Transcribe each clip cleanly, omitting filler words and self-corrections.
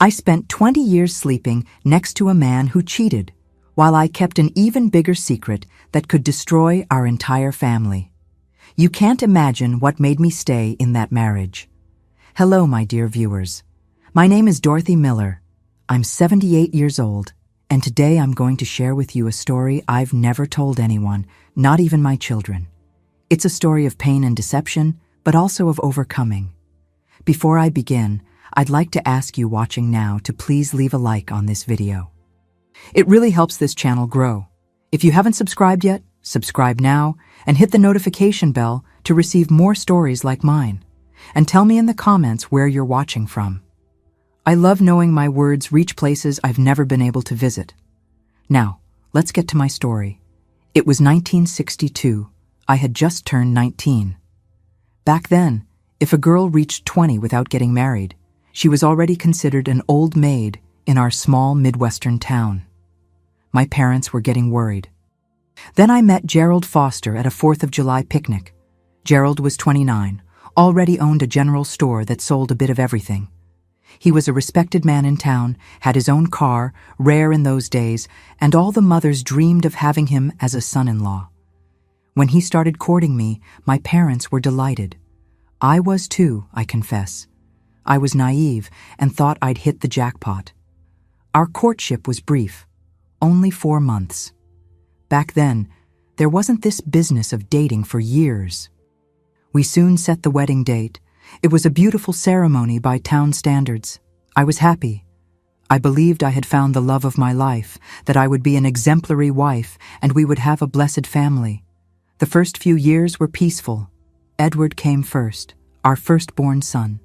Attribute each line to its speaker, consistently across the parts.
Speaker 1: I spent 20 years sleeping next to a man who cheated, while I kept an even bigger secret that could destroy our entire family. You can't imagine what made me stay in that marriage. Hello, my dear viewers. My name is Dorothy Miller. I'm 78 years old, and today I'm going to share with you a story I've never told anyone, not even my children. It's a story of pain and deception, but also of overcoming. Before I begin, I'd like to ask you watching now to please leave a like on this video. It really helps this channel grow. If you haven't subscribed yet, subscribe now and hit the notification bell to receive more stories like mine. And tell me in the comments where you're watching from. I love knowing my words reach places I've never been able to visit. Now, let's get to my story. It was 1962. I had just turned 19. Back then, if a girl reached 20 without getting married, she was already considered an old maid in our small Midwestern town. My parents were getting worried. Then I met Gerald Foster at a 4th of July picnic. Gerald was 29, already owned a general store that sold a bit of everything. He was a respected man in town, had his own car, rare in those days, and all the mothers dreamed of having him as a son-in-law. When he started courting me, my parents were delighted. I was too, I confess. I was naive and thought I'd hit the jackpot. Our courtship was brief, only 4 months. Back then, there wasn't this business of dating for years. We soon set the wedding date. It was a beautiful ceremony by town standards. I was happy. I believed I had found the love of my life, that I would be an exemplary wife, and we would have a blessed family. The first few years were peaceful. Edward came first, our firstborn son.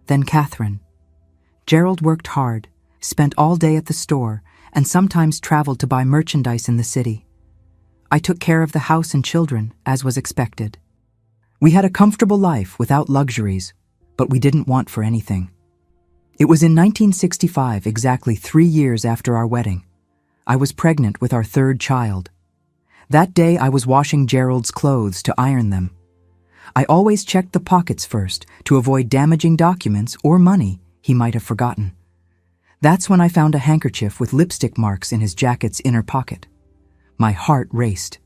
Speaker 1: Then Catherine. Gerald worked hard, spent all day at the store, and sometimes traveled to buy merchandise in the city. I took care of the house and children, as was expected. We had a comfortable life without luxuries, but we didn't want for anything. It was in 1965, exactly 3 years after our wedding. I was pregnant with our 3rd child. That day I was washing Gerald's clothes to iron them. I always checked the pockets first to avoid damaging documents or money he might have forgotten. That's when I found a handkerchief with lipstick marks in his jacket's inner pocket. My heart raced.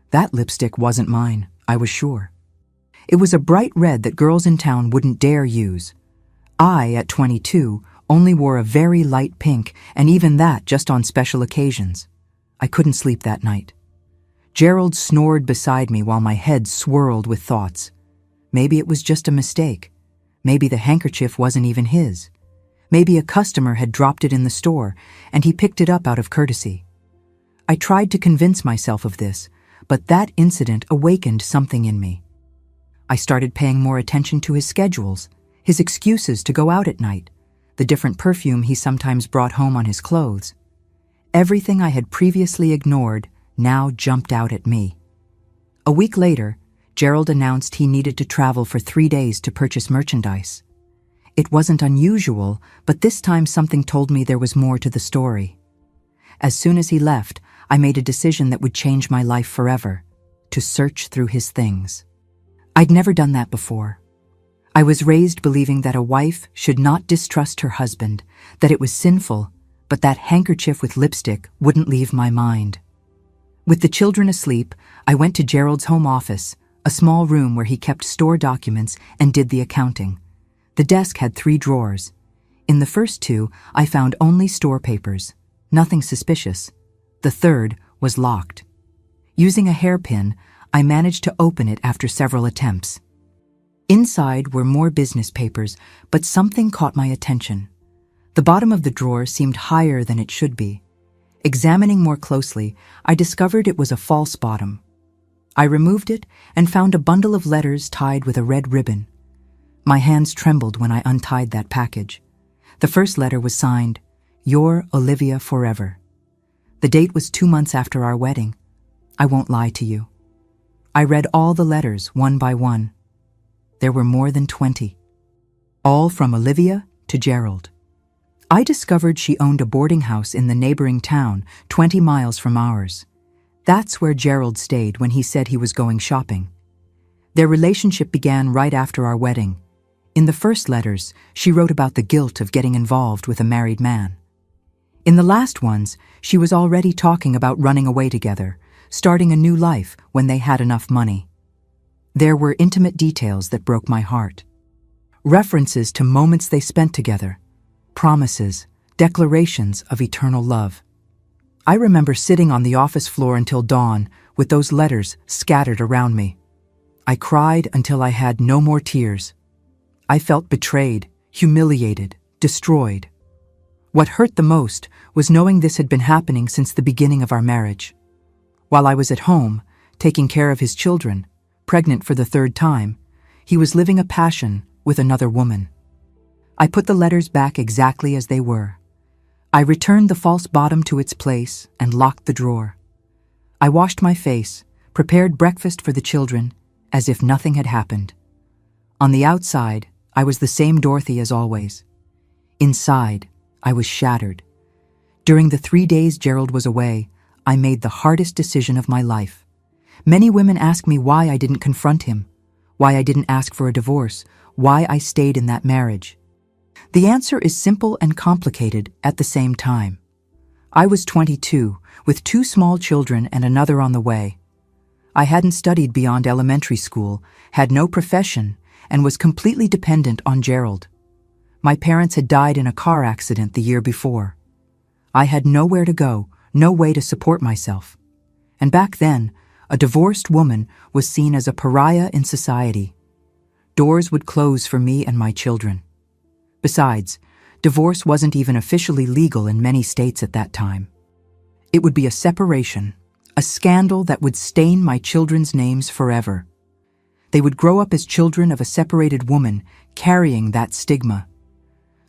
Speaker 1: That lipstick wasn't mine, I was sure. It was a bright red that girls in town wouldn't dare use. I, at 22, only wore a very light pink, and even that just on special occasions. I couldn't sleep that night. Gerald snored beside me while my head swirled with thoughts. Maybe it was just a mistake. Maybe the handkerchief wasn't even his. Maybe a customer had dropped it in the store, and he picked it up out of courtesy. I tried to convince myself of this, but that incident awakened something in me. I started paying more attention to his schedules, his excuses to go out at night, the different perfume he sometimes brought home on his clothes. Everything I had previously ignored now jumped out at me. A week later, Gerald announced he needed to travel for 3 days to purchase merchandise. It wasn't unusual, but this time something told me there was more to the story. As soon as he left, I made a decision that would change my life forever: to search through his things. I'd never done that before. I was raised believing that a wife should not distrust her husband, that it was sinful, but that handkerchief with lipstick wouldn't leave my mind. With the children asleep, I went to Gerald's home office, a small room where he kept store documents and did the accounting. The desk had 3 drawers. In the first 2, I found only store papers, nothing suspicious. The 3rd was locked. Using a hairpin, I managed to open it after several attempts. Inside were more business papers, but something caught my attention. The bottom of the drawer seemed higher than it should be. Examining more closely, I discovered it was a false bottom. I removed it and found a bundle of letters tied with a red ribbon. My hands trembled when I untied that package. The first letter was signed, "Your Olivia Forever." The date was 2 months after our wedding. I won't lie to you. I read all the letters one by one. There were more than 20. All from Olivia to Gerald. I discovered she owned a boarding house in the neighboring town, 20 miles from ours. That's where Gerald stayed when he said he was going shopping. Their relationship began right after our wedding. In the first letters, she wrote about the guilt of getting involved with a married man. In the last ones, she was already talking about running away together, starting a new life when they had enough money. There were intimate details that broke my heart. References to moments they spent together, promises, declarations of eternal love. I remember sitting on the office floor until dawn with those letters scattered around me. I cried until I had no more tears. I felt betrayed, humiliated, destroyed. What hurt the most was knowing this had been happening since the beginning of our marriage. While I was at home, taking care of his children, pregnant for the third time, he was living a passion with another woman. I put the letters back exactly as they were. I returned the false bottom to its place and locked the drawer. I washed my face, prepared breakfast for the children, as if nothing had happened. On the outside, I was the same Dorothy as always. Inside, I was shattered. During the 3 days Gerald was away, I made the hardest decision of my life. Many women ask me why I didn't confront him, why I didn't ask for a divorce, why I stayed in that marriage. The answer is simple and complicated at the same time. I was 22, with 2 small children and another on the way. I hadn't studied beyond elementary school, had no profession, and was completely dependent on Gerald. My parents had died in a car accident the year before. I had nowhere to go, no way to support myself. And back then, a divorced woman was seen as a pariah in society. Doors would close for me and my children. Besides, divorce wasn't even officially legal in many states at that time. It would be a separation, a scandal that would stain my children's names forever. They would grow up as children of a separated woman, carrying that stigma.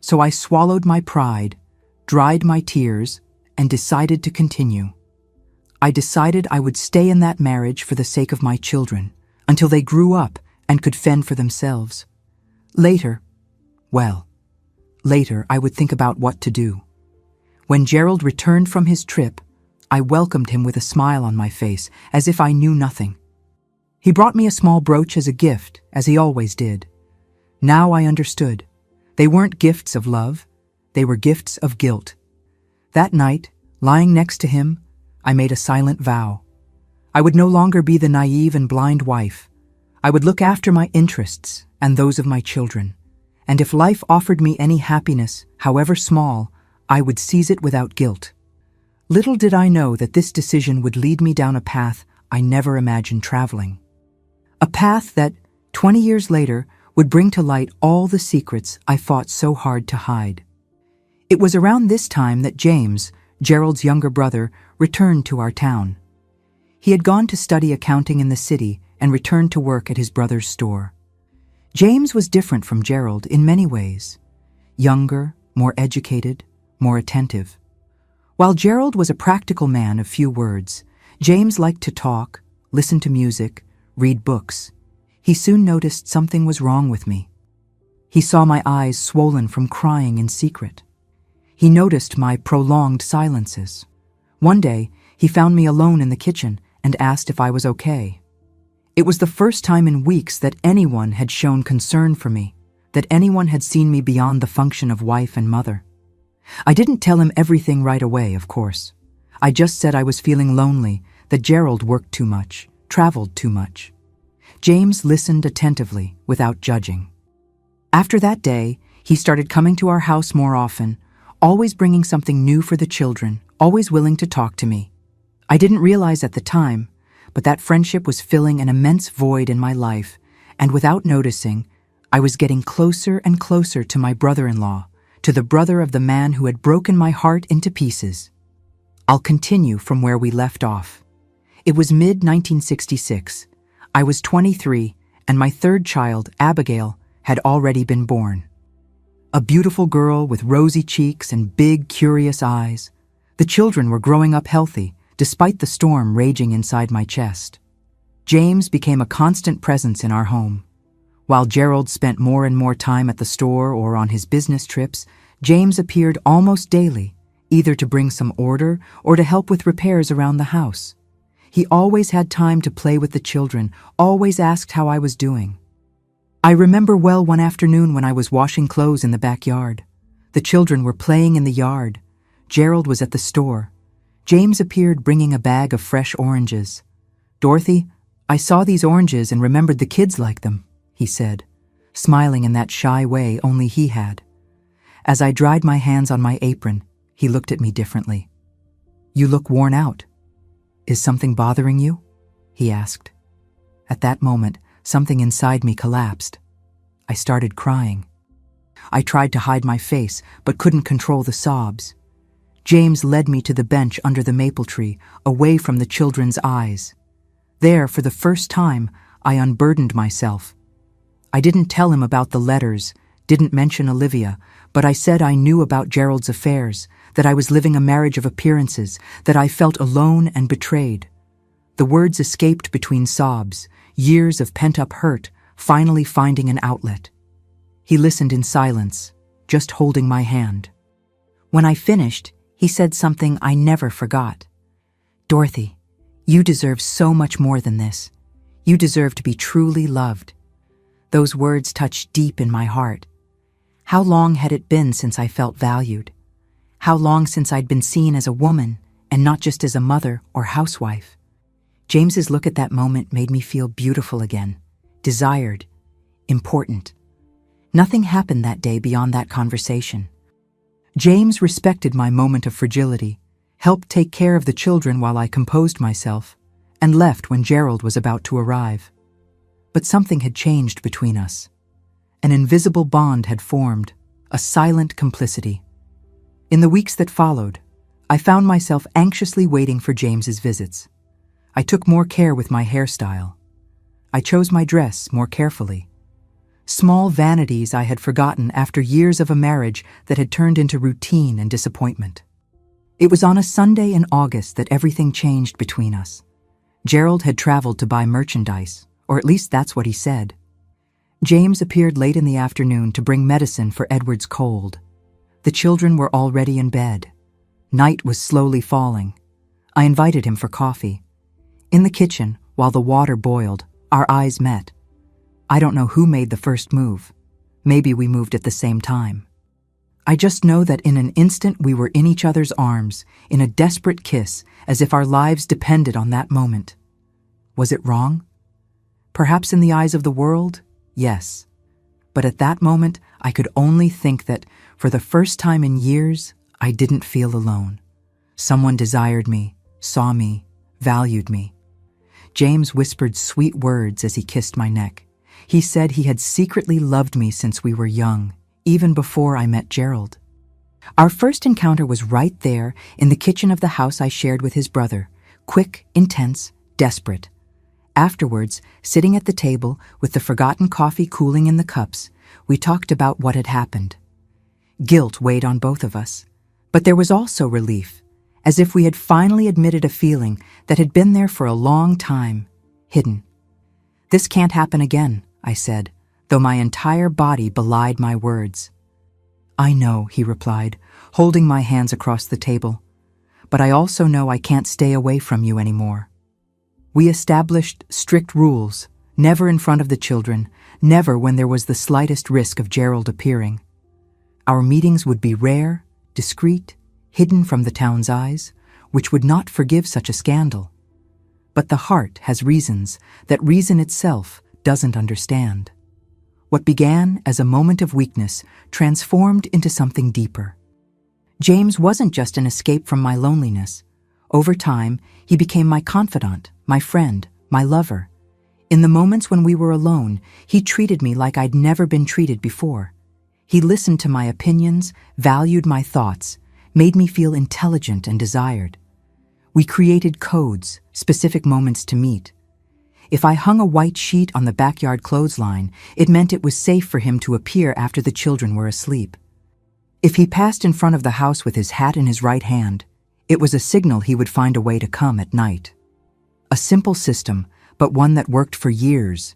Speaker 1: So I swallowed my pride, dried my tears, and decided to continue. I decided I would stay in that marriage for the sake of my children, until they grew up and could fend for themselves. Later I would think about what to do. When Gerald returned from his trip, I welcomed him with a smile on my face, as if I knew nothing. He brought me a small brooch as a gift, as he always did. Now I understood. They weren't gifts of love, they were gifts of guilt. That night, lying next to him, I made a silent vow. I would no longer be the naive and blind wife. I would look after my interests and those of my children. And if life offered me any happiness, however small, I would seize it without guilt. Little did I know that this decision would lead me down a path I never imagined traveling. A path that, 20 years later, would bring to light all the secrets I fought so hard to hide. It was around this time that James, Gerald's younger brother, returned to our town. He had gone to study accounting in the city and returned to work at his brother's store. James was different from Gerald in many ways. Younger, more educated, more attentive. While Gerald was a practical man of few words, James liked to talk, listen to music, read books. He soon noticed something was wrong with me. He saw my eyes swollen from crying in secret. He noticed my prolonged silences. One day, he found me alone in the kitchen and asked if I was okay. It was the first time in weeks that anyone had shown concern for me, that anyone had seen me beyond the function of wife and mother. I didn't tell him everything right away, of course. I just said I was feeling lonely, that Gerald worked too much, traveled too much. James listened attentively, without judging. After that day, he started coming to our house more often, always bringing something new for the children, always willing to talk to me. I didn't realize at the time, but that friendship was filling an immense void in my life, and without noticing, I was getting closer and closer to my brother-in-law, to the brother of the man who had broken my heart into pieces. I'll continue from where we left off. It was mid-1966. I was 23, and my third child, Abigail, had already been born. A beautiful girl with rosy cheeks and big, curious eyes. The children were growing up healthy, despite the storm raging inside my chest. James became a constant presence in our home. While Gerald spent more and more time at the store or on his business trips, James appeared almost daily, either to bring some order or to help with repairs around the house. He always had time to play with the children, always asked how I was doing. I remember well one afternoon when I was washing clothes in the backyard. The children were playing in the yard. Gerald was at the store. James appeared bringing a bag of fresh oranges. "Dorothy, I saw these oranges and remembered the kids like them," he said, smiling in that shy way only he had. As I dried my hands on my apron, he looked at me differently. "You look worn out. Is something bothering you?" he asked. At that moment, something inside me collapsed. I started crying. I tried to hide my face, but couldn't control the sobs. James led me to the bench under the maple tree, away from the children's eyes. There, for the first time, I unburdened myself. I didn't tell him about the letters, didn't mention Olivia, but I said I knew about Gerald's affairs, that I was living a marriage of appearances, that I felt alone and betrayed. The words escaped between sobs, years of pent-up hurt, finally finding an outlet. He listened in silence, just holding my hand. When I finished, he said something I never forgot. "Dorothy, you deserve so much more than this. You deserve to be truly loved." Those words touched deep in my heart. How long had it been since I felt valued? How long since I'd been seen as a woman and not just as a mother or housewife? James's look at that moment made me feel beautiful again, desired, important. Nothing happened that day beyond that conversation. James respected my moment of fragility, helped take care of the children while I composed myself, and left when Gerald was about to arrive. But something had changed between us. An invisible bond had formed, a silent complicity. In the weeks that followed, I found myself anxiously waiting for James's visits. I took more care with my hairstyle. I chose my dress more carefully. Small vanities I had forgotten after years of a marriage that had turned into routine and disappointment. It was on a Sunday in August that everything changed between us. Gerald had traveled to buy merchandise, or at least that's what he said. James appeared late in the afternoon to bring medicine for Edward's cold. The children were already in bed. Night was slowly falling. I invited him for coffee. In the kitchen, while the water boiled, our eyes met. I don't know who made the first move. Maybe we moved at the same time. I just know that in an instant we were in each other's arms, in a desperate kiss, as if our lives depended on that moment. Was it wrong? Perhaps in the eyes of the world, yes. But at that moment, I could only think that, for the first time in years, I didn't feel alone. Someone desired me, saw me, valued me. James whispered sweet words as he kissed my neck. He said he had secretly loved me since we were young, even before I met Gerald. Our first encounter was right there in the kitchen of the house I shared with his brother, quick, intense, desperate. Afterwards, sitting at the table with the forgotten coffee cooling in the cups, we talked about what had happened. Guilt weighed on both of us, but there was also relief, as if we had finally admitted a feeling that had been there for a long time, hidden. "This can't happen again," I said, though my entire body belied my words. "I know," he replied, holding my hands across the table, "but I also know I can't stay away from you anymore." We established strict rules, never in front of the children, never when there was the slightest risk of Gerald appearing. Our meetings would be rare, discreet, hidden from the town's eyes, which would not forgive such a scandal. But the heart has reasons that reason itself doesn't understand. What began as a moment of weakness transformed into something deeper. James wasn't just an escape from my loneliness. Over time, he became my confidant, my friend, my lover. In the moments when we were alone, he treated me like I'd never been treated before. He listened to my opinions, valued my thoughts, made me feel intelligent and desired. We created codes, specific moments to meet. If I hung a white sheet on the backyard clothesline, it meant it was safe for him to appear after the children were asleep. If he passed in front of the house with his hat in his right hand, it was a signal he would find a way to come at night. A simple system, but one that worked for years.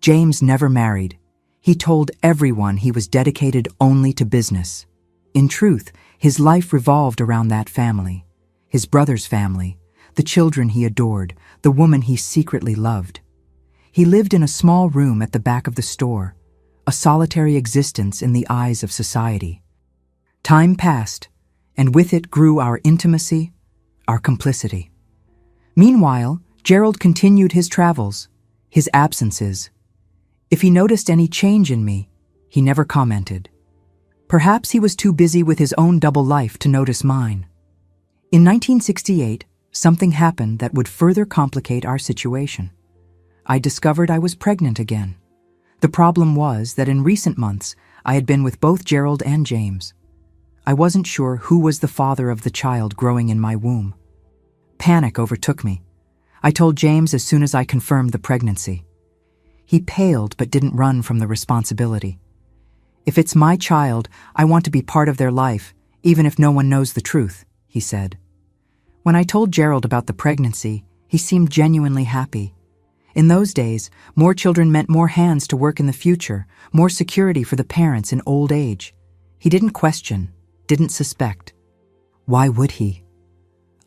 Speaker 1: James never married. He told everyone he was dedicated only to business. In truth, his life revolved around that family, his brother's family, the children he adored, the woman he secretly loved. He lived in a small room at the back of the store, a solitary existence in the eyes of society. Time passed, and with it grew our intimacy, our complicity. Meanwhile, Gerald continued his travels, his absences. If he noticed any change in me, he never commented. Perhaps he was too busy with his own double life to notice mine. In 1968, something happened that would further complicate our situation. I discovered I was pregnant again. The problem was that in recent months, I had been with both Gerald and James. I wasn't sure who was the father of the child growing in my womb. Panic overtook me. I told James as soon as I confirmed the pregnancy. He paled but didn't run from the responsibility. "If it's my child, I want to be part of their life, even if no one knows the truth," he said. When I told Gerald about the pregnancy, he seemed genuinely happy. In those days, more children meant more hands to work in the future, more security for the parents in old age. He didn't question, didn't suspect. Why would he?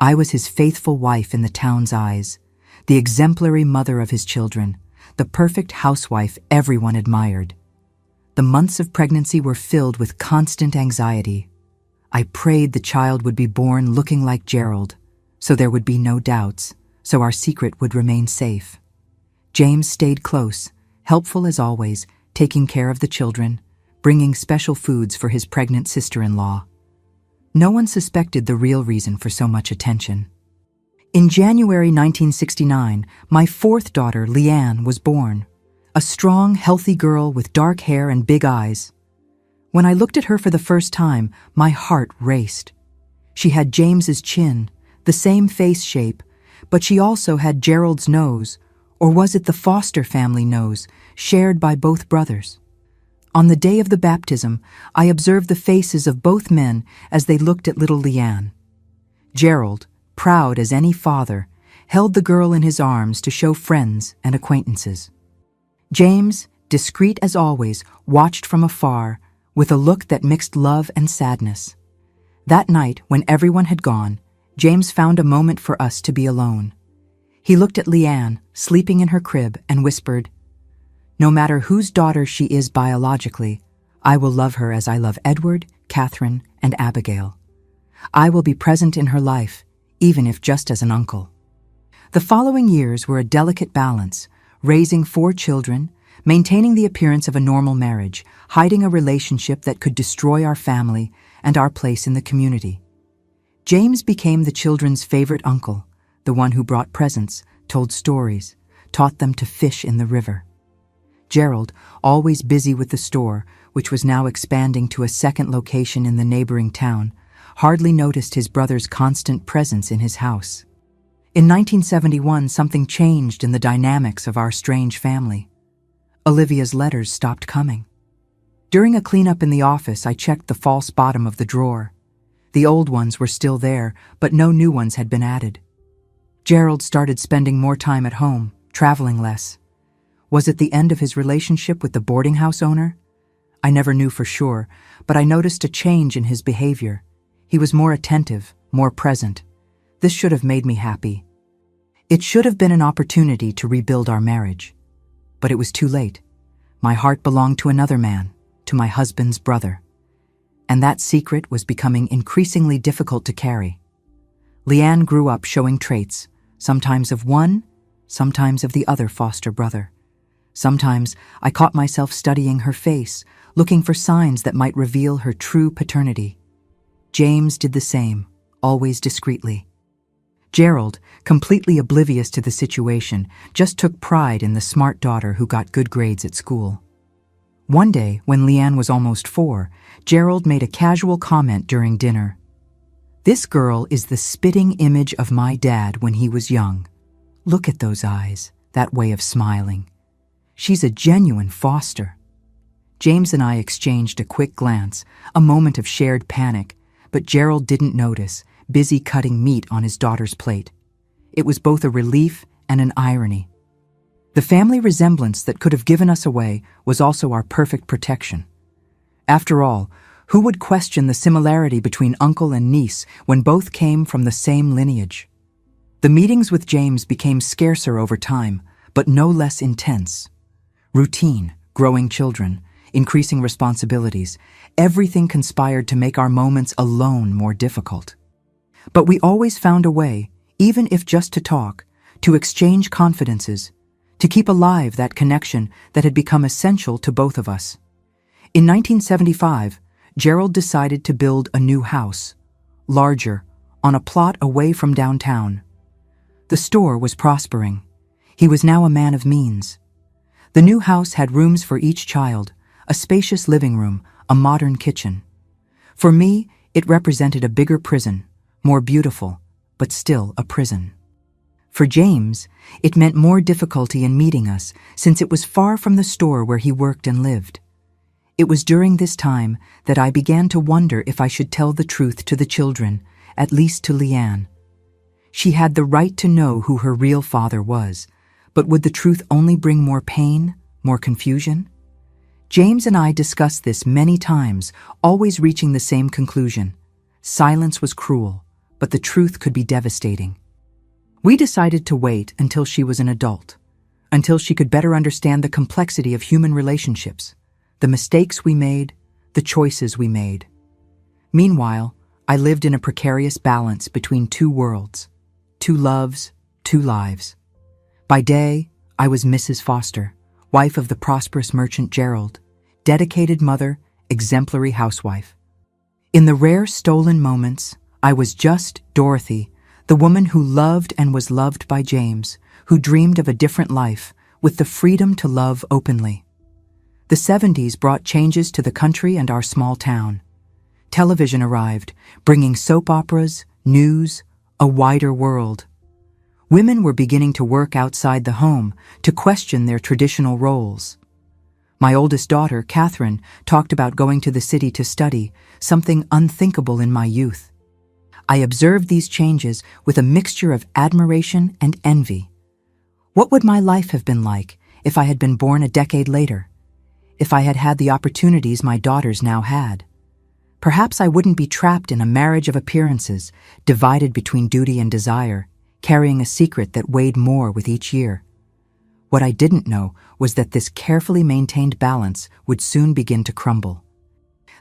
Speaker 1: I was his faithful wife in the town's eyes, the exemplary mother of his children, the perfect housewife everyone admired. The months of pregnancy were filled with constant anxiety. I prayed the child would be born looking like Gerald, so there would be no doubts, so our secret would remain safe. James stayed close, helpful as always, taking care of the children, bringing special foods for his pregnant sister-in-law. No one suspected the real reason for so much attention. In January 1969, my fourth daughter, Leanne, was born. A strong, healthy girl with dark hair and big eyes. When I looked at her for the first time, my heart raced. She had James's chin, the same face shape, but she also had Gerald's nose, or was it the Foster family nose, shared by both brothers? On the day of the baptism, I observed the faces of both men as they looked at little Leanne. Gerald, proud as any father, held the girl in his arms to show friends and acquaintances. James, discreet as always, watched from afar, with a look that mixed love and sadness. That night, when everyone had gone, James found a moment for us to be alone. He looked at Leanne, sleeping in her crib, and whispered, "No matter whose daughter she is biologically, I will love her as I love Edward, Catherine, and Abigail. I will be present in her life, even if just as an uncle." The following years were a delicate balance, raising 4 children, maintaining the appearance of a normal marriage, hiding a relationship that could destroy our family and our place in the community. James became the children's favorite uncle, the one who brought presents, told stories, taught them to fish in the river. Gerald, always busy with the store, which was now expanding to a second location in the neighboring town, hardly noticed his brother's constant presence in his house. In 1971, something changed in the dynamics of our strange family. Olivia's letters stopped coming. During a cleanup in the office, I checked the false bottom of the drawer. The old ones were still there, but no new ones had been added. Gerald started spending more time at home, traveling less. Was it the end of his relationship with the boarding house owner? I never knew for sure, but I noticed a change in his behavior. He was more attentive, more present. This should have made me happy. It should have been an opportunity to rebuild our marriage. But it was too late. My heart belonged to another man, to my husband's brother. And that secret was becoming increasingly difficult to carry. Leanne grew up showing traits, sometimes of one, sometimes of the other foster brother. Sometimes I caught myself studying her face, looking for signs that might reveal her true paternity. James did the same, always discreetly. Gerald, completely oblivious to the situation, just took pride in the smart daughter who got good grades at school. One day, when Leanne was almost 4, Gerald made a casual comment during dinner. "This girl is the spitting image of my dad when he was young. Look at those eyes, that way of smiling. She's a genuine foster." James and I exchanged a quick glance, a moment of shared panic, but Gerald didn't notice, busy cutting meat on his daughter's plate. It was both a relief and an irony. The family resemblance that could have given us away was also our perfect protection. After all, who would question the similarity between uncle and niece when both came from the same lineage? The meetings with James became scarcer over time, but no less intense. Routine, growing children, increasing responsibilities. Everything conspired to make our moments alone more difficult. But we always found a way, even if just to talk, to exchange confidences, to keep alive that connection that had become essential to both of us. In 1975, Gerald decided to build a new house, larger, on a plot away from downtown. The store was prospering. He was now a man of means. The new house had rooms for each child, a spacious living room, a modern kitchen. For me, it represented a bigger prison, more beautiful, but still a prison. For James, it meant more difficulty in meeting us, since it was far from the store where he worked and lived. It was during this time that I began to wonder if I should tell the truth to the children, at least to Leanne. She had the right to know who her real father was, but would the truth only bring more pain, more confusion? James and I discussed this many times, always reaching the same conclusion. Silence was cruel, but the truth could be devastating. We decided to wait until she was an adult, until she could better understand the complexity of human relationships, the mistakes we made, the choices we made. Meanwhile, I lived in a precarious balance between two worlds, two loves, two lives. By day, I was Mrs. Foster, wife of the prosperous merchant Gerald, dedicated mother, exemplary housewife. In the rare stolen moments, I was just Dorothy, the woman who loved and was loved by James, who dreamed of a different life, with the freedom to love openly. The 70s brought changes to the country and our small town. Television arrived, bringing soap operas, news, a wider world. Women were beginning to work outside the home, to question their traditional roles. My oldest daughter, Catherine, talked about going to the city to study, something unthinkable in my youth. I observed these changes with a mixture of admiration and envy. What would my life have been like if I had been born a decade later? If I had had the opportunities my daughters now had? Perhaps I wouldn't be trapped in a marriage of appearances, divided between duty and desire, carrying a secret that weighed more with each year. What I didn't know was that this carefully maintained balance would soon begin to crumble.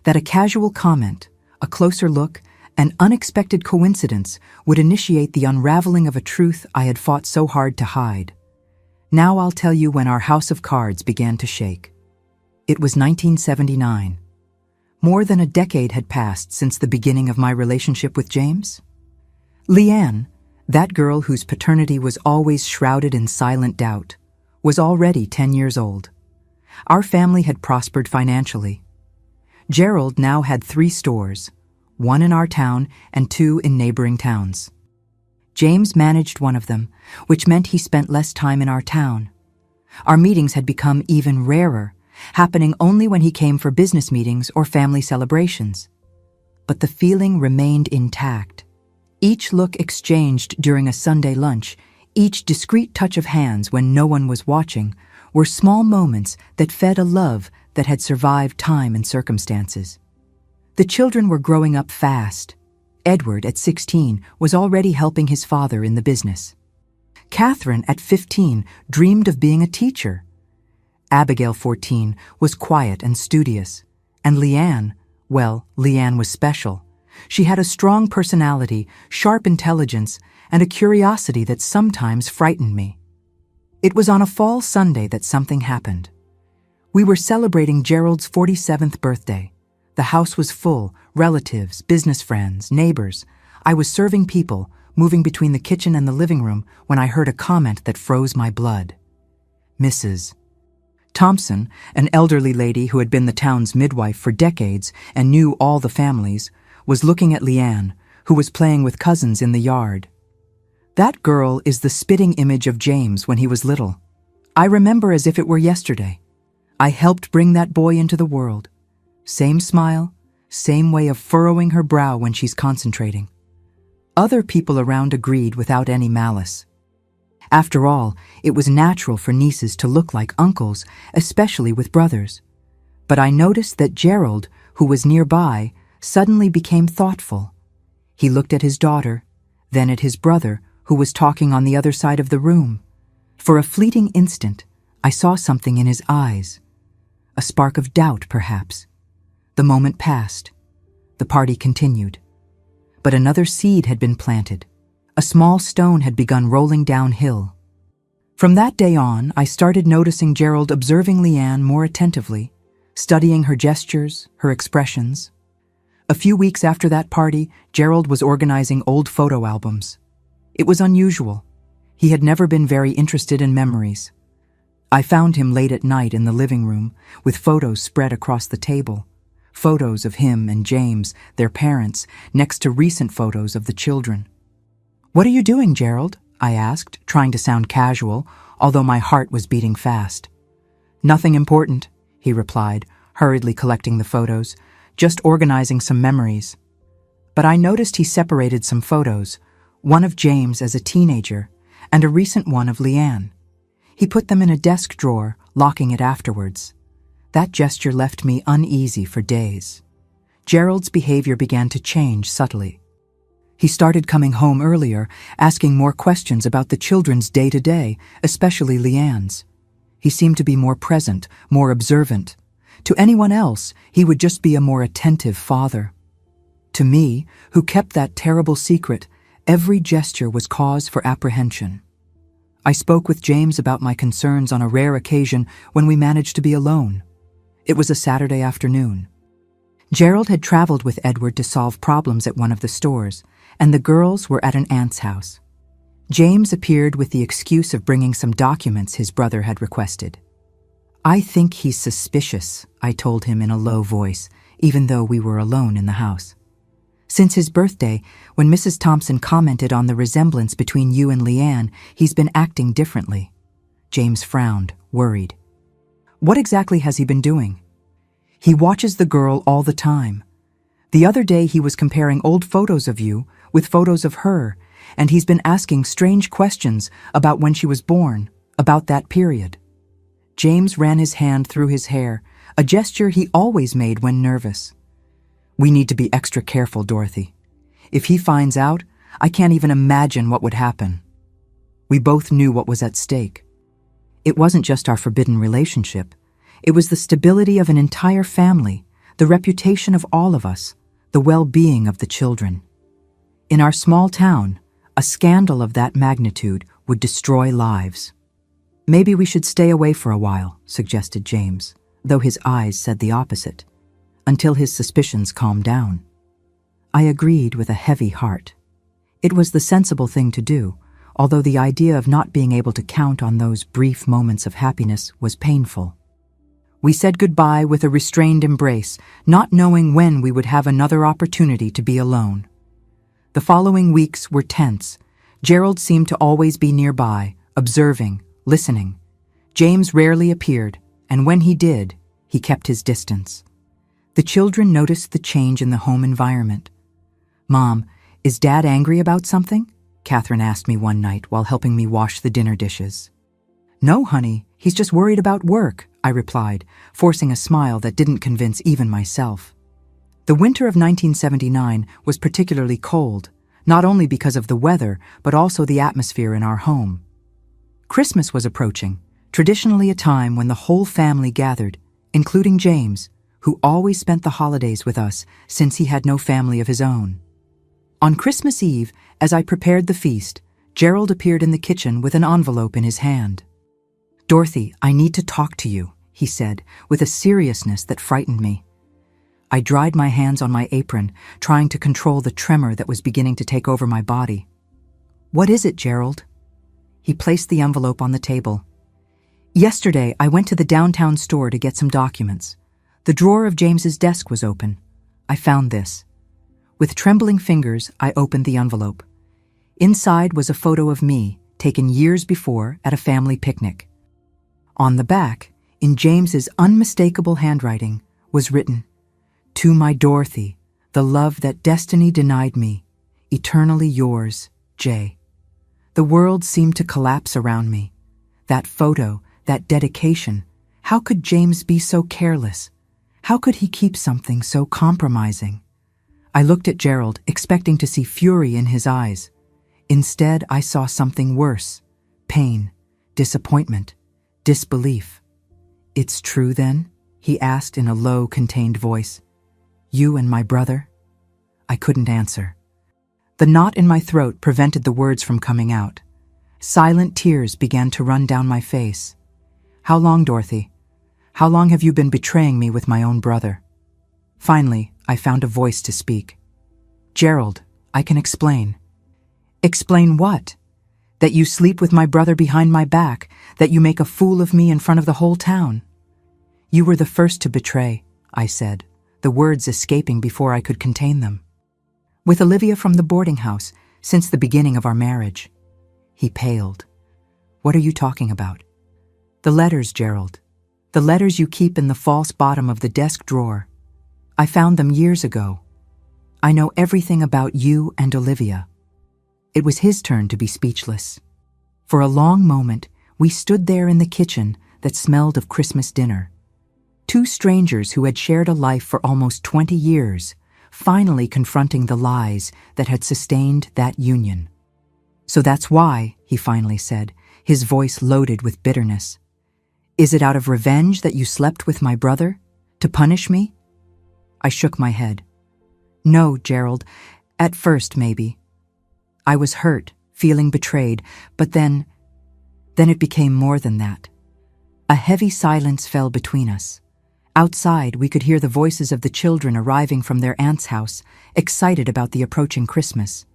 Speaker 1: That a casual comment, a closer look, an unexpected coincidence would initiate the unraveling of a truth I had fought so hard to hide. Now I'll tell you when our house of cards began to shake. It was 1979. More than a decade had passed since the beginning of my relationship with James. Leanne, that girl whose paternity was always shrouded in silent doubt, was already 10 years old. Our family had prospered financially. Gerald now had 3 stores, 1 in our town and 2 in neighboring towns. James managed one of them, which meant he spent less time in our town. Our meetings had become even rarer, happening only when he came for business meetings or family celebrations. But the feeling remained intact. Each look exchanged during a Sunday lunch, each discreet touch of hands when no one was watching, were small moments that fed a love that had survived time and circumstances. The children were growing up fast. Edward, at 16, was already helping his father in the business. Catherine, at 15, dreamed of being a teacher. Abigail, 14, was quiet and studious. And Leanne, well, Leanne was special. She had a strong personality, sharp intelligence, and a curiosity that sometimes frightened me. It was on a fall Sunday that something happened. We were celebrating Gerald's 47th birthday. The house was full, relatives, business friends, neighbors. I was serving people, moving between the kitchen and the living room, when I heard a comment that froze my blood. Mrs. Thompson, an elderly lady who had been the town's midwife for decades and knew all the families, was looking at Leanne, who was playing with cousins in the yard. That girl is the spitting image of James when he was little. I remember as if it were yesterday. I helped bring that boy into the world. Same smile, same way of furrowing her brow when she's concentrating. Other people around agreed without any malice. After all, it was natural for nieces to look like uncles, especially with brothers. But I noticed that Gerald, who was nearby, suddenly became thoughtful. He looked at his daughter, then at his brother, who was talking on the other side of the room. For a fleeting instant, I saw something in his eyes. a spark of doubt, perhaps. The moment passed. The party continued. But another seed had been planted. A small stone had begun rolling downhill. From that day on, I started noticing Gerald observing Leanne more attentively, studying her gestures, her expressions. A few weeks after that party, Gerald was organizing old photo albums. It was unusual. He had never been very interested in memories. I found him late at night in the living room, with photos spread across the table. Photos of him and James, their parents, next to recent photos of the children. "What are you doing, Gerald?" I asked, trying to sound casual, although my heart was beating fast. "Nothing important," he replied, hurriedly collecting the photos, "just organizing some memories." But I noticed he separated some photos, one of James as a teenager, and a recent one of Leanne. He put them in a desk drawer, locking it afterwards. That gesture left me uneasy for days. Gerald's behavior began to change subtly. He started coming home earlier, asking more questions about the children's day-to-day, especially Leanne's. He seemed to be more present, more observant. To anyone else, he would just be a more attentive father. To me, who kept that terrible secret, every gesture was cause for apprehension. I spoke with James about my concerns on a rare occasion when we managed to be alone. It was a Saturday afternoon. Gerald had traveled with Edward to solve problems at one of the stores, and the girls were at an aunt's house. James appeared with the excuse of bringing some documents his brother had requested. "I think he's suspicious," I told him in a low voice, even though we were alone in the house. "Since his birthday, when Mrs. Thompson commented on the resemblance between you and Leanne, he's been acting differently." James frowned, worried. "What exactly has he been doing?" "He watches the girl all the time. The other day he was comparing old photos of you with photos of her, and he's been asking strange questions about when she was born, about that period." James ran his hand through his hair, a gesture he always made when nervous. "We need to be extra careful, Dorothy. If he finds out, I can't even imagine what would happen." We both knew what was at stake. It wasn't just our forbidden relationship. It was the stability of an entire family, the reputation of all of us, the well-being of the children. In our small town, a scandal of that magnitude would destroy lives. "Maybe we should stay away for a while," suggested James, though his eyes said the opposite, until his suspicions calmed down. I agreed with a heavy heart. It was the sensible thing to do, although the idea of not being able to count on those brief moments of happiness was painful. We said goodbye with a restrained embrace, not knowing when we would have another opportunity to be alone. The following weeks were tense. Gerald seemed to always be nearby, observing, listening. James rarely appeared, and when he did, he kept his distance. The children noticed the change in the home environment. "Mom, is Dad angry about something?" Catherine asked me one night while helping me wash the dinner dishes. "No, honey, he's just worried about work," I replied, forcing a smile that didn't convince even myself. The winter of 1979 was particularly cold, not only because of the weather, but also the atmosphere in our home. Christmas was approaching, traditionally a time when the whole family gathered, including James, who always spent the holidays with us since he had no family of his own. On Christmas Eve, as I prepared the feast, Gerald appeared in the kitchen with an envelope in his hand. "Dorothy, I need to talk to you," he said, with a seriousness that frightened me. I dried my hands on my apron, trying to control the tremor that was beginning to take over my body. "What is it, Gerald?" He placed the envelope on the table. "Yesterday, I went to the downtown store to get some documents. The drawer of James's desk was open. I found this." With trembling fingers, I opened the envelope. Inside was a photo of me, taken years before at a family picnic. On the back, in James's unmistakable handwriting, was written, "To my Dorothy, the love that destiny denied me, eternally yours, J." The world seemed to collapse around me. That photo, that dedication, how could James be so careless? How could he keep something so compromising? I looked at Gerald, expecting to see fury in his eyes. Instead, I saw something worse: pain, disappointment, disbelief. "It's true, then?" he asked in a low, contained voice. You and my brother? I couldn't answer. The knot in my throat prevented the words from coming out. Silent tears began to run down my face. How long, Dorothy? How long have you been betraying me with my own brother? Finally, I found a voice to speak. Gerald, I can explain. Explain what? That you sleep with my brother behind my back, that you make a fool of me in front of the whole town. You were the first to betray, I said, the words escaping before I could contain them. With Olivia from the boarding house, since the beginning of our marriage. He paled. What are you talking about? The letters, Gerald. The letters you keep in the false bottom of the desk drawer. I found them years ago. I know everything about you and Olivia. It was his turn to be speechless. For a long moment, we stood there in the kitchen that smelled of Christmas dinner. Two strangers who had shared a life for almost 20 years, finally confronting the lies that had sustained that union. So that's why, he finally said, his voice loaded with bitterness. Is it out of revenge that you slept with my brother? To punish me? I shook my head. No, Gerald. At first, maybe. I was hurt, feeling betrayed, but then it became more than that. A heavy silence fell between us. Outside, we could hear the voices of the children arriving from their aunt's house, excited about the approaching Christmas.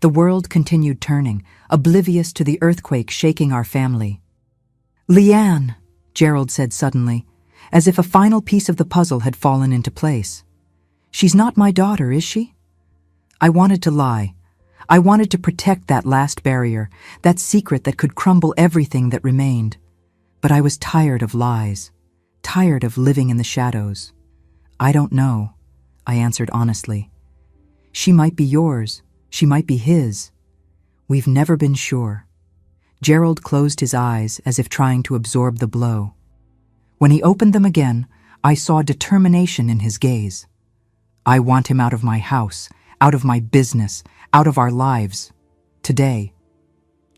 Speaker 1: The world continued turning, oblivious to the earthquake shaking our family. Leanne, Gerald said suddenly, as if a final piece of the puzzle had fallen into place. She's not my daughter, is she? I wanted to lie. I wanted to protect that last barrier, that secret that could crumble everything that remained. But I was tired of lies, tired of living in the shadows. I don't know, I answered honestly. She might be yours, she might be his. We've never been sure. Gerald closed his eyes as if trying to absorb the blow. When he opened them again, I saw determination in his gaze. I want him out of my house, out of my business, out of our lives. Today.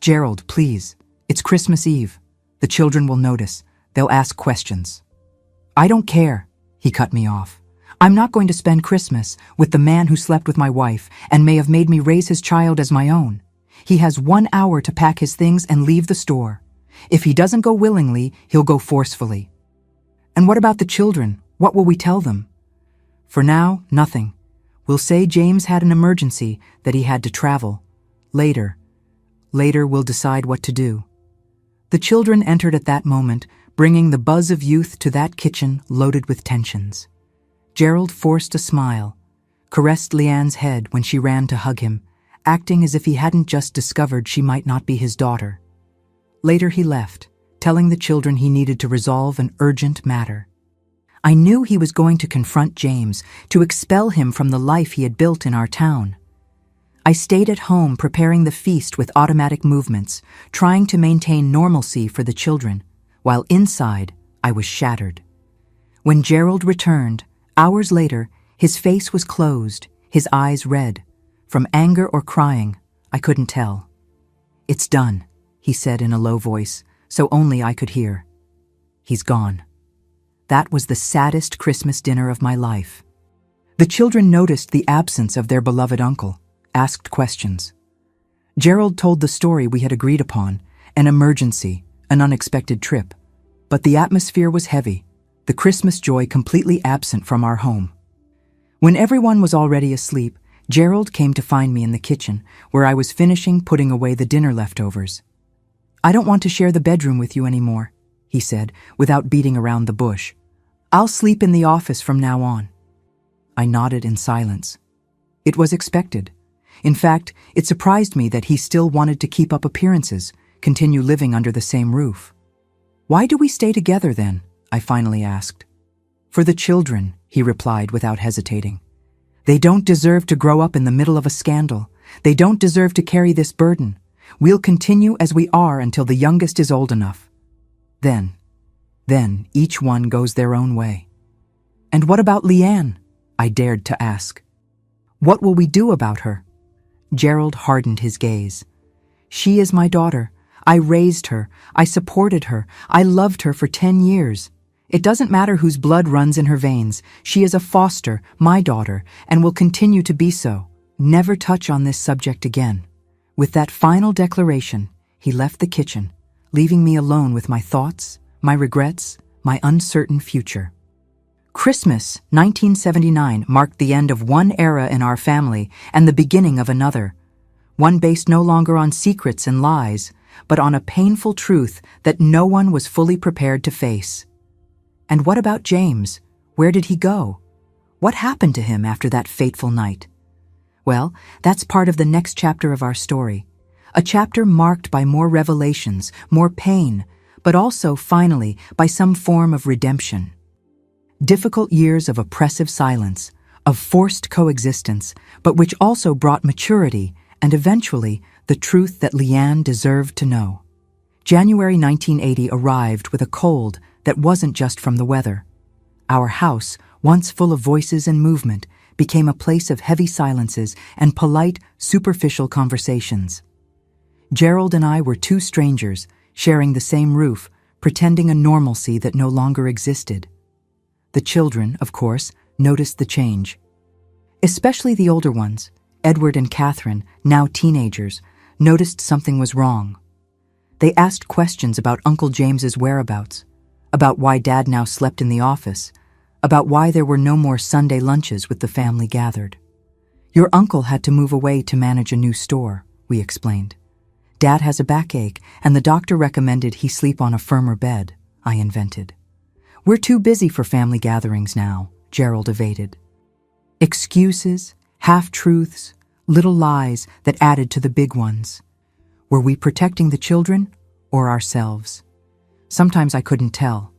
Speaker 1: Gerald, please. It's Christmas Eve. The children will notice. They'll ask questions. I don't care, he cut me off. I'm not going to spend Christmas with the man who slept with my wife and may have made me raise his child as my own. He has 1 hour to pack his things and leave the store. If he doesn't go willingly, he'll go forcefully. And what about the children? What will we tell them? For now, nothing. We'll say James had an emergency, that he had to travel. Later we'll decide what to do. The children entered at that moment, bringing the buzz of youth to that kitchen loaded with tensions. Gerald forced a smile, caressed Leanne's head when she ran to hug him, acting as if he hadn't just discovered she might not be his daughter. Later he left, telling the children he needed to resolve an urgent matter. I knew he was going to confront James, to expel him from the life he had built in our town. I stayed at home preparing the feast with automatic movements, trying to maintain normalcy for the children, while inside I was shattered. When Gerald returned, hours later, his face was closed, his eyes red. From anger or crying, I couldn't tell. It's done, he said in a low voice, so only I could hear. He's gone. That was the saddest Christmas dinner of my life. The children noticed the absence of their beloved uncle, asked questions. Gerald told the story we had agreed upon, an emergency, an unexpected trip. But the atmosphere was heavy, the Christmas joy completely absent from our home. When everyone was already asleep, Gerald came to find me in the kitchen, where I was finishing putting away the dinner leftovers. I don't want to share the bedroom with you anymore, he said, without beating around the bush. I'll sleep in the office from now on. I nodded in silence. It was expected. In fact, it surprised me that he still wanted to keep up appearances, continue living under the same roof. Why do we stay together then? I finally asked. For the children, he replied without hesitating. They don't deserve to grow up in the middle of a scandal. They don't deserve to carry this burden. We'll continue as we are until the youngest is old enough. Then each one goes their own way. And what about Leanne? I dared to ask. What will we do about her? Gerald hardened his gaze. She is my daughter. I raised her. I supported her. I loved her for 10 years. It doesn't matter whose blood runs in her veins. She is a foster, my daughter, and will continue to be so. Never touch on this subject again." With that final declaration, he left the kitchen, leaving me alone with my thoughts, my regrets, my uncertain future. Christmas 1979 marked the end of one era in our family and the beginning of another, one based no longer on secrets and lies, but on a painful truth that no one was fully prepared to face. And what about James? Where did he go? What happened to him after that fateful night? Well, that's part of the next chapter of our story, a chapter marked by more revelations, more pain, but also, finally, by some form of redemption. Difficult years of oppressive silence, of forced coexistence, but which also brought maturity and eventually the truth that Leanne deserved to know. January 1980 arrived with a cold that wasn't just from the weather. Our house, once full of voices and movement, became a place of heavy silences and polite, superficial conversations. Gerald and I were two strangers, sharing the same roof, pretending a normalcy that no longer existed. The children, of course, noticed the change. Especially the older ones, Edward and Catherine, now teenagers, noticed something was wrong. They asked questions about Uncle James's whereabouts, about why Dad now slept in the office, about why there were no more Sunday lunches with the family gathered. "Your uncle had to move away to manage a new store," we explained. "Dad has a backache, and the doctor recommended he sleep on a firmer bed," I invented. "We're too busy for family gatherings now," Gerald evaded. Excuses, half-truths, little lies that added to the big ones. Were we protecting the children or ourselves? Sometimes I couldn't tell.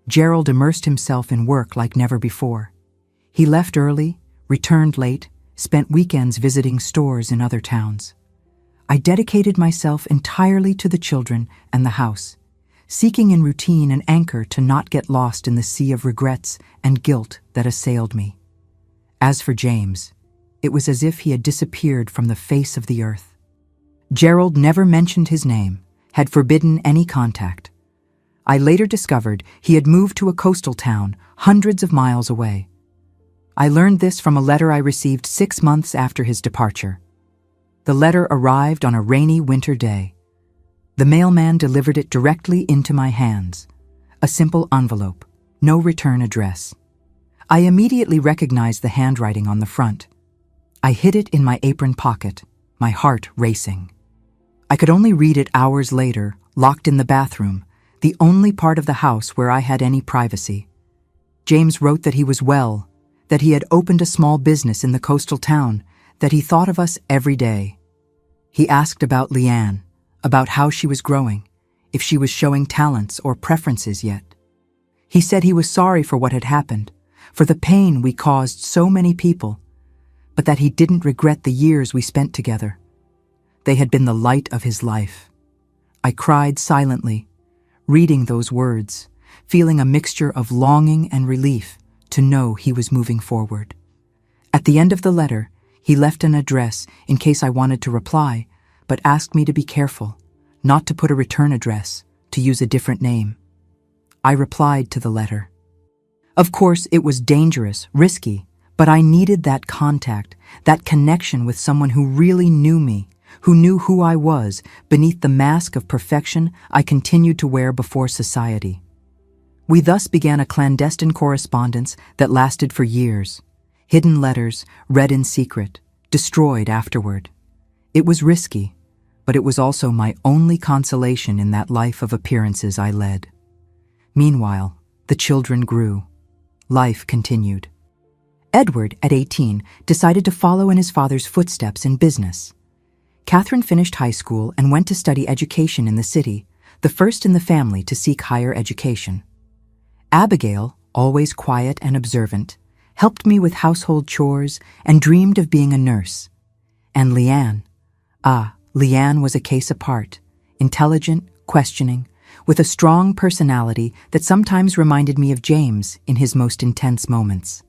Speaker 1: Gerald immersed himself in work like never before. He left early, returned late, spent weekends visiting stores in other towns. I dedicated myself entirely to the children and the house, seeking in routine an anchor to not get lost in the sea of regrets and guilt that assailed me. As for James, it was as if he had disappeared from the face of the earth. Gerald never mentioned his name, had forbidden any contact. I later discovered he had moved to a coastal town hundreds of miles away. I learned this from a letter I received 6 months after his departure. The letter arrived on a rainy winter day. The mailman delivered it directly into my hands. A simple envelope, no return address. I immediately recognized the handwriting on the front. I hid it in my apron pocket, my heart racing. I could only read it hours later, locked in the bathroom, the only part of the house where I had any privacy. James wrote that he was well, that he had opened a small business in the coastal town, that he thought of us every day. He asked about Leanne, about how she was growing, if she was showing talents or preferences yet. He said he was sorry for what had happened, for the pain we caused so many people, but that he didn't regret the years we spent together. They had been the light of his life. I cried silently, reading those words, feeling a mixture of longing and relief to know he was moving forward. At the end of the letter, he left an address in case I wanted to reply, but asked me to be careful, not to put a return address, to use a different name. I replied to the letter. Of course, it was dangerous, risky, but I needed that contact, that connection with someone who really knew me, who knew who I was beneath the mask of perfection I continued to wear before society. We thus began a clandestine correspondence that lasted for years. Hidden letters, read in secret, destroyed afterward. It was risky, but it was also my only consolation in that life of appearances I led. Meanwhile, the children grew. Life continued. Edward, at 18, decided to follow in his father's footsteps in business. Catherine finished high school and went to study education in the city, the first in the family to seek higher education. Abigail, always quiet and observant, helped me with household chores and dreamed of being a nurse. And Leanne was a case apart, intelligent, questioning, with a strong personality that sometimes reminded me of James in his most intense moments.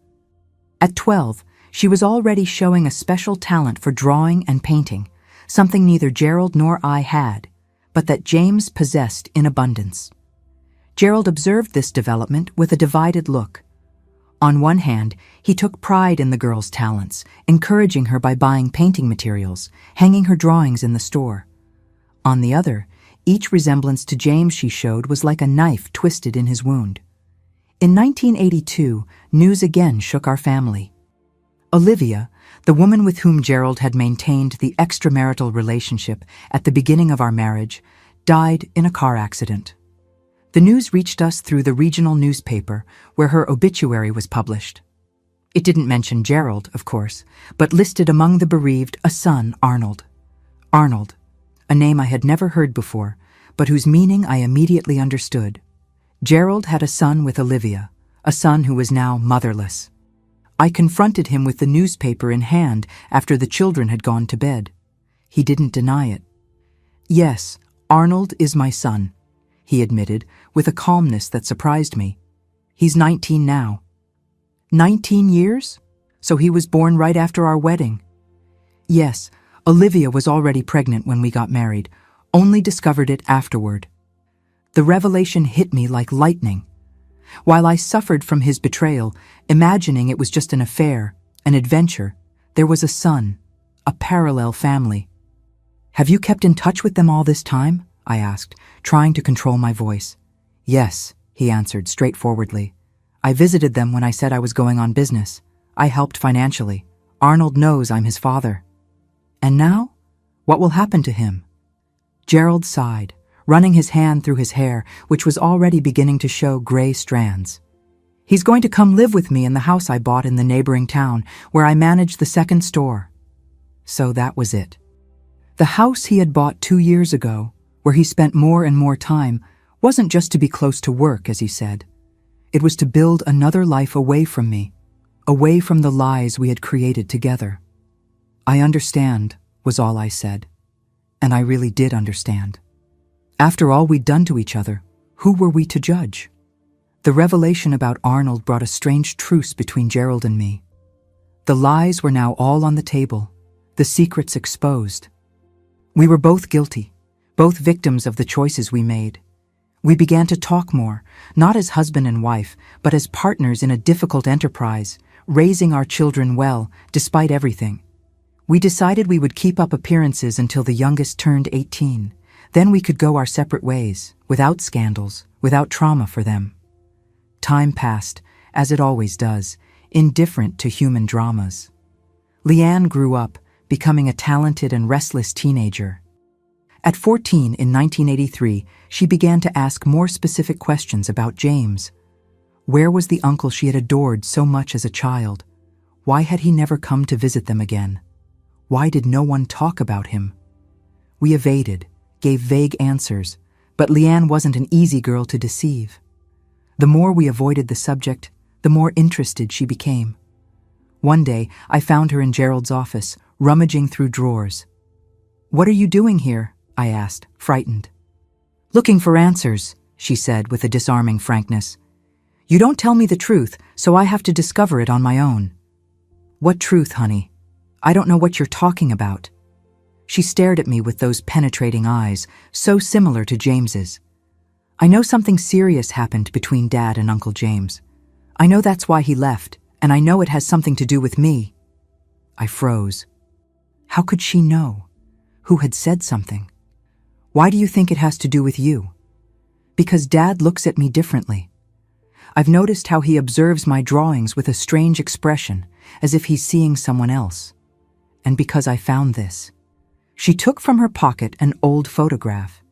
Speaker 1: At 12, she was already showing a special talent for drawing and painting, something neither Gerald nor I had, but that James possessed in abundance. Gerald observed this development with a divided look. On one hand, he took pride in the girl's talents, encouraging her by buying painting materials, hanging her drawings in the store. On the other, each resemblance to James she showed was like a knife twisted in his wound. In 1982, news again shook our family. Olivia, the woman with whom Gerald had maintained the extramarital relationship at the beginning of our marriage, died in a car accident. The news reached us through the regional newspaper where her obituary was published. It didn't mention Gerald, of course, but listed among the bereaved a son, Arnold. Arnold, a name I had never heard before, but whose meaning I immediately understood. Gerald had a son with Olivia, a son who was now motherless. I confronted him with the newspaper in hand after the children had gone to bed. He didn't deny it. "Yes, Arnold is my son," he admitted with a calmness that surprised me. "He's 19 now." 19 years? So he was born right after our wedding? Yes, Olivia was already pregnant when we got married, only discovered it afterward. The revelation hit me like lightning. While I suffered from his betrayal, imagining it was just an affair, an adventure, there was a son, a parallel family. "Have you kept in touch with them all this time?" I asked, trying to control my voice. "Yes," he answered straightforwardly. "I visited them when I said I was going on business. I helped financially. Arnold knows I'm his father." "And now? What will happen to him?" Gerald sighed, running his hand through his hair, which was already beginning to show gray strands. "He's going to come live with me in the house I bought in the neighboring town, where I manage the second store." So that was it. The house he had bought 2 years ago, where he spent more and more time, wasn't just to be close to work, as he said. It was to build another life away from me, away from the lies we had created together. "I understand," was all I said. And I really did understand. After all we'd done to each other, who were we to judge? The revelation about Arnold brought a strange truce between Gerald and me. The lies were now all on the table, the secrets exposed. We were both guilty, both victims of the choices we made. We began to talk more, not as husband and wife, but as partners in a difficult enterprise, raising our children well, despite everything. We decided we would keep up appearances until the youngest turned 18. Then we could go our separate ways, without scandals, without trauma for them. Time passed, as it always does, indifferent to human dramas. Leanne grew up, becoming a talented and restless teenager. At 14 in 1983, she began to ask more specific questions about James. Where was the uncle she had adored so much as a child? Why had he never come to visit them again? Why did no one talk about him? We evaded, gave vague answers, but Leanne wasn't an easy girl to deceive. The more we avoided the subject, the more interested she became. One day, I found her in Gerald's office, rummaging through drawers. "What are you doing here?" I asked, frightened. "Looking for answers," she said with a disarming frankness. "You don't tell me the truth, so I have to discover it on my own." "What truth, honey? I don't know what you're talking about." She stared at me with those penetrating eyes, so similar to James's. "I know something serious happened between Dad and Uncle James. I know that's why he left, and I know it has something to do with me." I froze. How could she know? Who had said something? "Why do you think it has to do with you?" "Because Dad looks at me differently. I've noticed how he observes my drawings with a strange expression, as if he's seeing someone else. And because I found this." She took from her pocket an old photograph.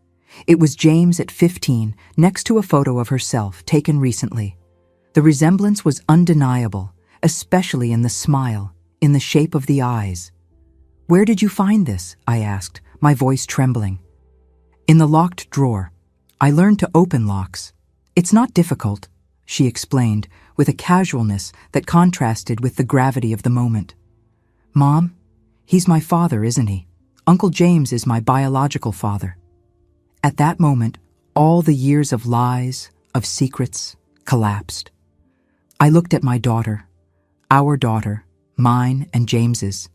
Speaker 1: It was James at 15, next to a photo of herself taken recently. The resemblance was undeniable, especially in the smile, in the shape of the eyes. "Where did you find this?" I asked, my voice trembling. "In the locked drawer. I learned to open locks. It's not difficult," she explained, with a casualness that contrasted with the gravity of the moment. "Mom, he's my father, isn't he? Uncle James is my biological father." At that moment, all the years of lies, of secrets, collapsed. I looked at my daughter, our daughter, mine and James's,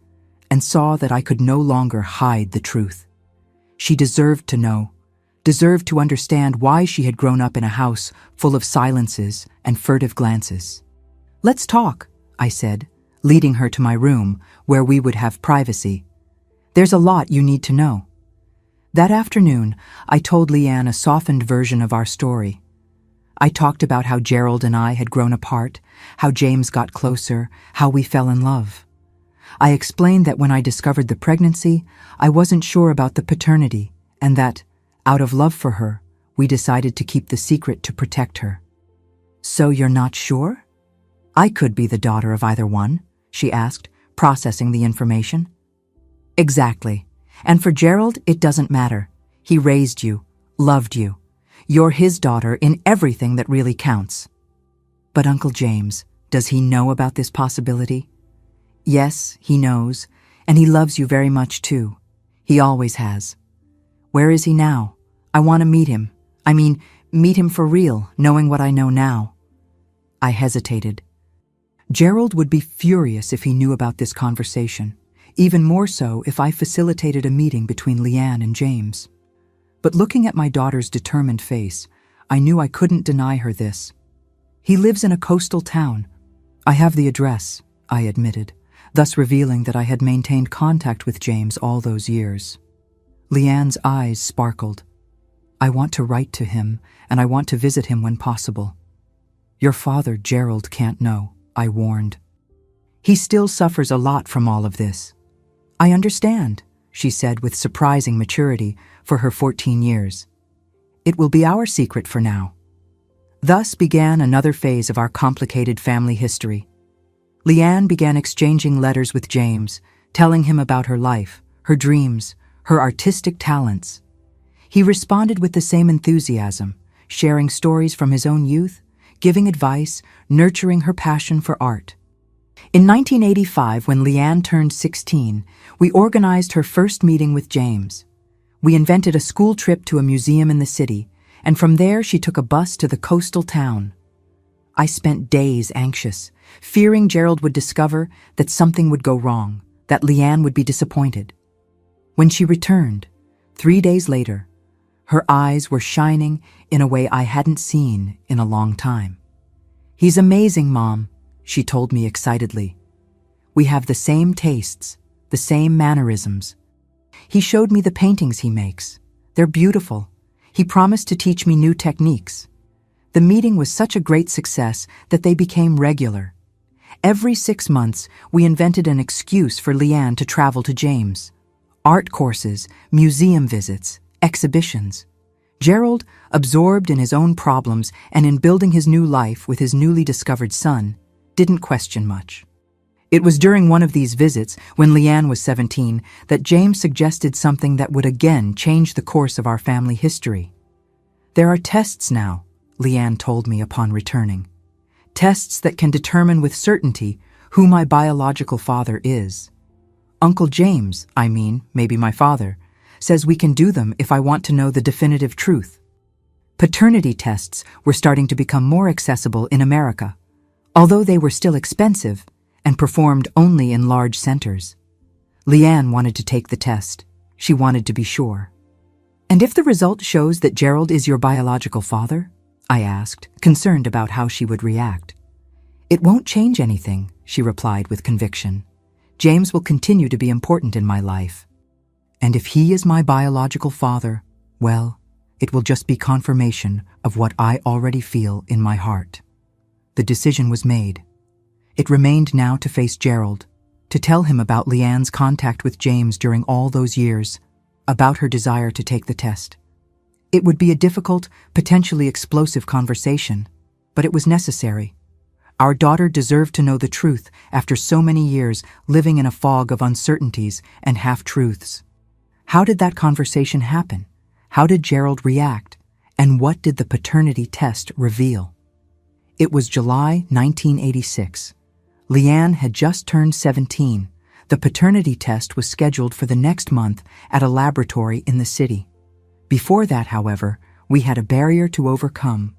Speaker 1: and saw that I could no longer hide the truth. She deserved to know, deserved to understand why she had grown up in a house full of silences and furtive glances. "Let's talk," I said, leading her to my room where we would have privacy. "There's a lot you need to know." That afternoon, I told Leanne a softened version of our story. I talked about how Gerald and I had grown apart, how James got closer, how we fell in love. I explained that when I discovered the pregnancy, I wasn't sure about the paternity, and that, out of love for her, we decided to keep the secret to protect her. "So you're not sure?" "I could be the daughter of either one," she asked, processing the information. "Exactly. And for Gerald, it doesn't matter. He raised you, loved you. You're his daughter in everything that really counts." "But Uncle James, does he know about this possibility?" "Yes, he knows, and he loves you very much too. He always has." "Where is he now? I want to meet him. I mean, meet him for real, knowing what I know now." I hesitated. Gerald would be furious if he knew about this conversation, even more so if I facilitated a meeting between Leanne and James. But looking at my daughter's determined face, I knew I couldn't deny her this. "He lives in a coastal town. I have the address," I admitted, thus revealing that I had maintained contact with James all those years. Leanne's eyes sparkled. "I want to write to him, and I want to visit him when possible." "Your father, Gerald, can't know," I warned. "He still suffers a lot from all of this." "I understand," she said with surprising maturity for her 14 years. "It will be our secret for now." Thus began another phase of our complicated family history. Leanne began exchanging letters with James, telling him about her life, her dreams, her artistic talents. He responded with the same enthusiasm, sharing stories from his own youth, giving advice, nurturing her passion for art. In 1985, when Leanne turned 16, we organized her first meeting with James. We invented a school trip to a museum in the city, and from there she took a bus to the coastal town. I spent days anxious, fearing Gerald would discover that something would go wrong, that Leanne would be disappointed. When she returned, 3 days later, her eyes were shining in a way I hadn't seen in a long time. "He's amazing, Mom," she told me excitedly. "We have the same tastes, the same mannerisms. He showed me the paintings he makes. They're beautiful. He promised to teach me new techniques." The meeting was such a great success that they became regular. Every 6 months, we invented an excuse for Leanne to travel to James. Art courses, museum visits, exhibitions. Gerald, absorbed in his own problems and in building his new life with his newly discovered son, didn't question much. It was during one of these visits, when Leanne was 17, that James suggested something that would again change the course of our family history. "There are tests now," Leanne told me upon returning. "Tests that can determine with certainty who my biological father is. Uncle James, maybe my father, says we can do them if I want to know the definitive truth." Paternity tests were starting to become more accessible in America, although they were still expensive and performed only in large centers. Leanne wanted to take the test. She wanted to be sure. "And if the result shows that Gerald is your biological father?" I asked, concerned about how she would react. "It won't change anything," she replied with conviction. "James will continue to be important in my life. And if he is my biological father, well, it will just be confirmation of what I already feel in my heart." The decision was made. It remained now to face Gerald, to tell him about Leanne's contact with James during all those years, about her desire to take the test. It would be a difficult, potentially explosive conversation, but it was necessary. Our daughter deserved to know the truth after so many years living in a fog of uncertainties and half-truths. How did that conversation happen? How did Gerald react? And what did the paternity test reveal? It was July 1986. Leanne had just turned 17. The paternity test was scheduled for the next month at a laboratory in the city. Before that, however, we had a barrier to overcome.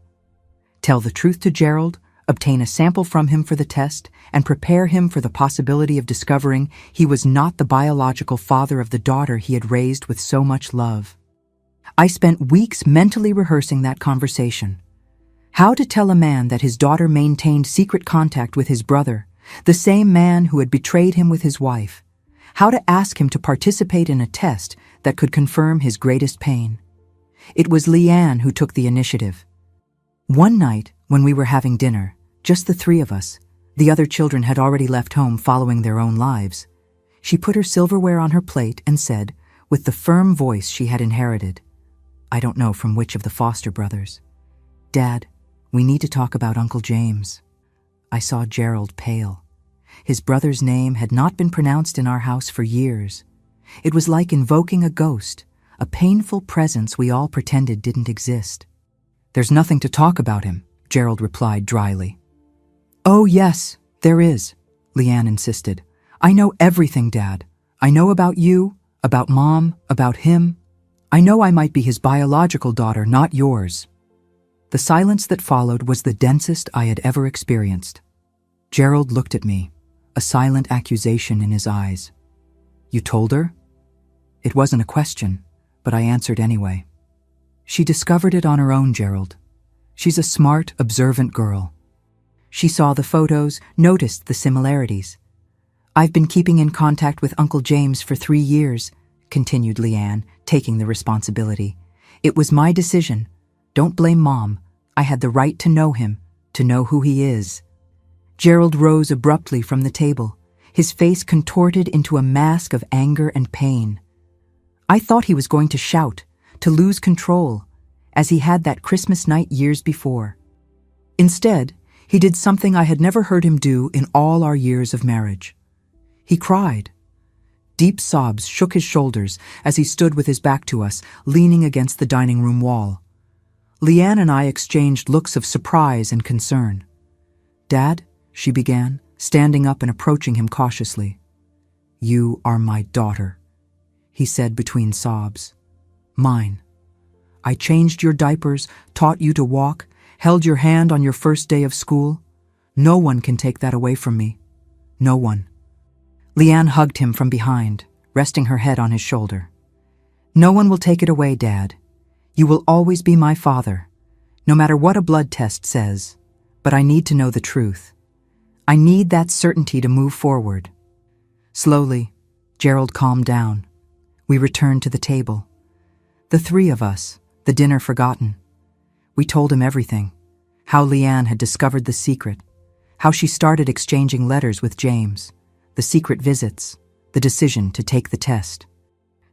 Speaker 1: Tell the truth to Gerald, obtain a sample from him for the test, and prepare him for the possibility of discovering he was not the biological father of the daughter he had raised with so much love. I spent weeks mentally rehearsing that conversation. How to tell a man that his daughter maintained secret contact with his brother, the same man who had betrayed him with his wife. How to ask him to participate in a test that could confirm his greatest pain. It was Leanne who took the initiative. One night, when we were having dinner, just the three of us, the other children had already left home following their own lives, she put her silverware on her plate and said, with the firm voice she had inherited, I don't know from which of the Foster brothers, Dad, we need to talk about Uncle James. I saw Gerald pale. His brother's name had not been pronounced in our house for years. It was like invoking a ghost, a painful presence we all pretended didn't exist. There's nothing to talk about him, Gerald replied dryly. Oh yes, there is, Leanne insisted. I know everything, Dad. I know about you, about Mom, about him. I know I might be his biological daughter, not yours. The silence that followed was the densest I had ever experienced. Gerald looked at me, a silent accusation in his eyes. You told her? It wasn't a question, but I answered anyway. She discovered it on her own, Gerald. She's a smart, observant girl. She saw the photos, noticed the similarities. I've been keeping in contact with Uncle James for 3 years, continued Leanne, taking the responsibility. It was my decision. Don't blame Mom. I had the right to know him, to know who he is. Gerald rose abruptly from the table, his face contorted into a mask of anger and pain. I thought he was going to shout, to lose control, as he had that Christmas night years before. Instead, he did something I had never heard him do in all our years of marriage. He cried. Deep sobs shook his shoulders as he stood with his back to us, leaning against the dining room wall. Leanne and I exchanged looks of surprise and concern. Dad, she began, standing up and approaching him cautiously. You are my daughter, he said between sobs. Mine. I changed your diapers, taught you to walk, held your hand on your first day of school. No one can take that away from me. No one. Leanne hugged him from behind, resting her head on his shoulder. No one will take it away, Dad. You will always be my father, no matter what a blood test says. But I need to know the truth. I need that certainty to move forward. Slowly, Gerald calmed down. We returned to the table. The three of us, the dinner forgotten. We told him everything. How Leanne had discovered the secret. How she started exchanging letters with James. The secret visits. The decision to take the test.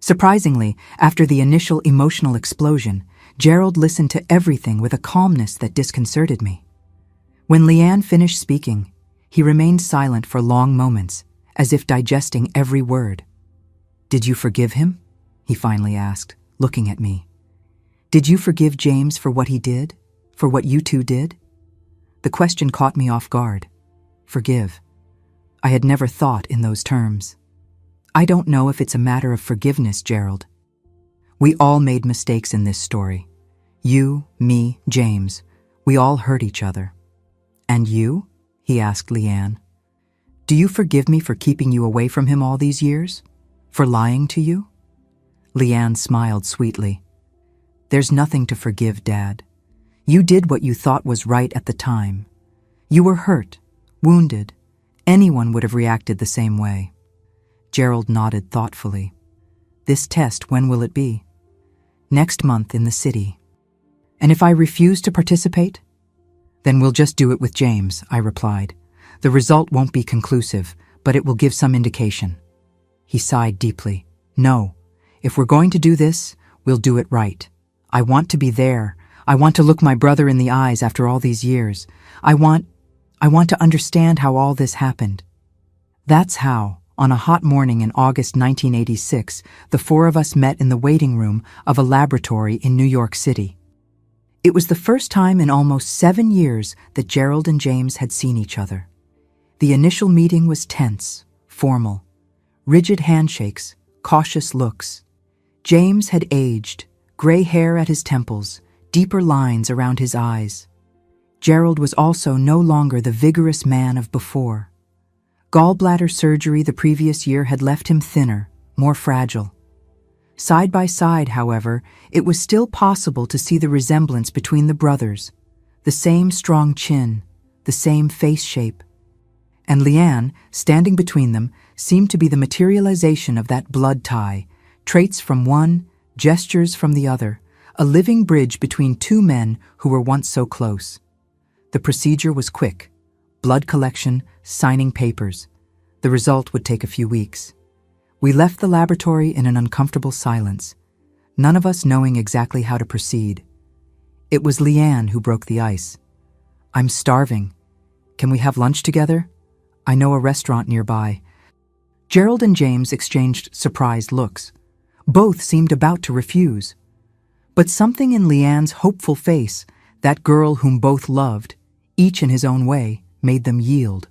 Speaker 1: Surprisingly, after the initial emotional explosion, Gerald listened to everything with a calmness that disconcerted me. When Leanne finished speaking, he remained silent for long moments, as if digesting every word. Did you forgive him? He finally asked, looking at me. Did you forgive James for what he did? For what you two did? The question caught me off guard. Forgive. I had never thought in those terms. I don't know if it's a matter of forgiveness, Gerald. We all made mistakes in this story. You, me, James. We all hurt each other. And you? He asked Leanne. Do you forgive me for keeping you away from him all these years? For lying to you? Leanne smiled sweetly. There's nothing to forgive, Dad. You did what you thought was right at the time. You were hurt, wounded. Anyone would have reacted the same way. Gerald nodded thoughtfully. This test, when will it be? Next month in the city. And if I refuse to participate? Then we'll just do it with James, I replied. The result won't be conclusive, but it will give some indication. He sighed deeply. No, if we're going to do this, we'll do it right. I want to be there. I want to look my brother in the eyes after all these years. I want to understand how all this happened. That's how, on a hot morning in August 1986, the four of us met in the waiting room of a laboratory in New York City. It was the first time in almost 7 years that Gerald and James had seen each other. The initial meeting was tense, formal, rigid handshakes, cautious looks. James had aged, gray hair at his temples, deeper lines around his eyes. Gerald was also no longer the vigorous man of before. Gallbladder surgery the previous year had left him thinner, more fragile. Side by side, however, it was still possible to see the resemblance between the brothers, the same strong chin, the same face shape. And Leanne, standing between them, seemed to be the materialization of that blood tie, traits from one, gestures from the other, a living bridge between two men who were once so close. The procedure was quick. Blood collection, signing papers. The result would take a few weeks. We left the laboratory in an uncomfortable silence, none of us knowing exactly how to proceed. It was Leanne who broke the ice. "I'm starving. Can we have lunch together? I know a restaurant nearby." Gerald and James exchanged surprised looks. Both seemed about to refuse. But something in Leanne's hopeful face, that girl whom both loved, each in his own way, made them yield.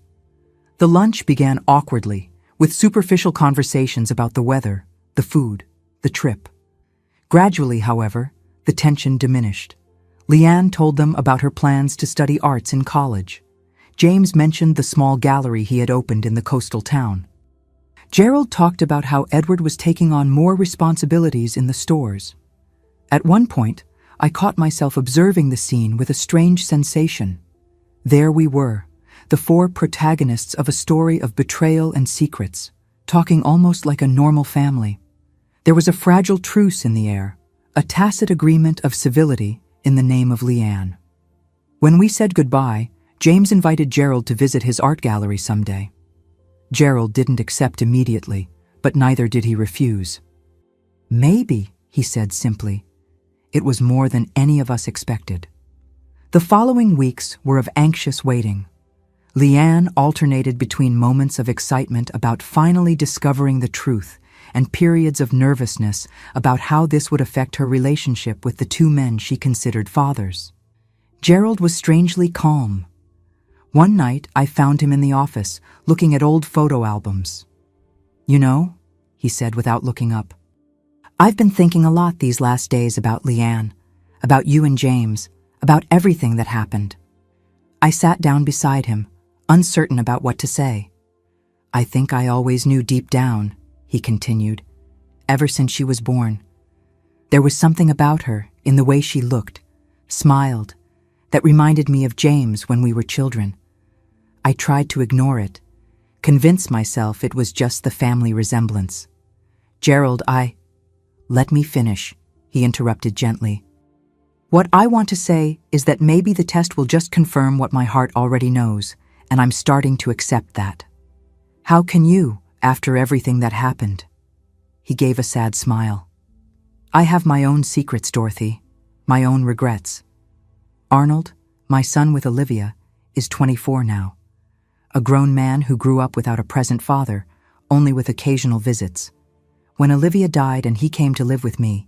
Speaker 1: The lunch began awkwardly, with superficial conversations about the weather, the food, the trip. Gradually, however, the tension diminished. Leanne told them about her plans to study arts in college. James mentioned the small gallery he had opened in the coastal town. Gerald talked about how Edward was taking on more responsibilities in the stores. At one point, I caught myself observing the scene with a strange sensation. There we were, the four protagonists of a story of betrayal and secrets, talking almost like a normal family. There was a fragile truce in the air, a tacit agreement of civility in the name of Leanne. When we said goodbye, James invited Gerald to visit his art gallery someday. Gerald didn't accept immediately, but neither did he refuse. "Maybe," he said simply. It was more than any of us expected. The following weeks were of anxious waiting. Leanne alternated between moments of excitement about finally discovering the truth and periods of nervousness about how this would affect her relationship with the two men she considered fathers. Gerald was strangely calm. One night, I found him in the office, looking at old photo albums. "You know," he said without looking up, "I've been thinking a lot these last days about Leanne, about you and James, about everything that happened." I sat down beside him, uncertain about what to say. "I think I always knew deep down," he continued, "ever since she was born. There was something about her, in the way she looked, smiled, that reminded me of James when we were children. I tried to ignore it, convince myself it was just the family resemblance. Gerald, Let me finish," he interrupted gently. "What I want to say is that maybe the test will just confirm what my heart already knows, and I'm starting to accept that. How can you, after everything that happened?" He gave a sad smile. "I have my own secrets, Dorothy, my own regrets. Arnold, my son with Olivia, is 24 now. A grown man who grew up without a present father, only with occasional visits. When Olivia died and he came to live with me,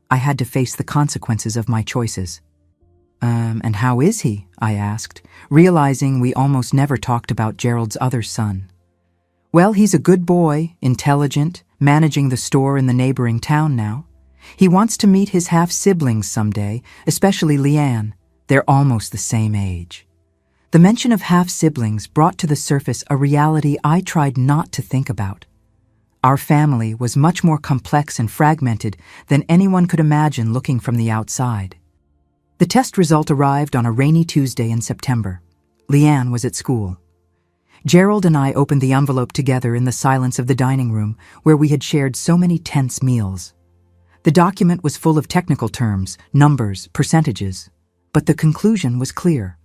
Speaker 1: I had to face the consequences of my choices." And how is he?" I asked, realizing we almost never talked about Gerald's other son. "Well, he's a good boy, intelligent, managing the store in the neighboring town now. He wants to meet his half-siblings someday, especially Leanne. They're almost the same age." The mention of half-siblings brought to the surface a reality I tried not to think about. Our family was much more complex and fragmented than anyone could imagine looking from the outside. The test result arrived on a rainy Tuesday in September. Leanne was at school. Gerald and I opened the envelope together in the silence of the dining room, where we had shared so many tense meals. The document was full of technical terms, numbers, percentages, but the conclusion was clear.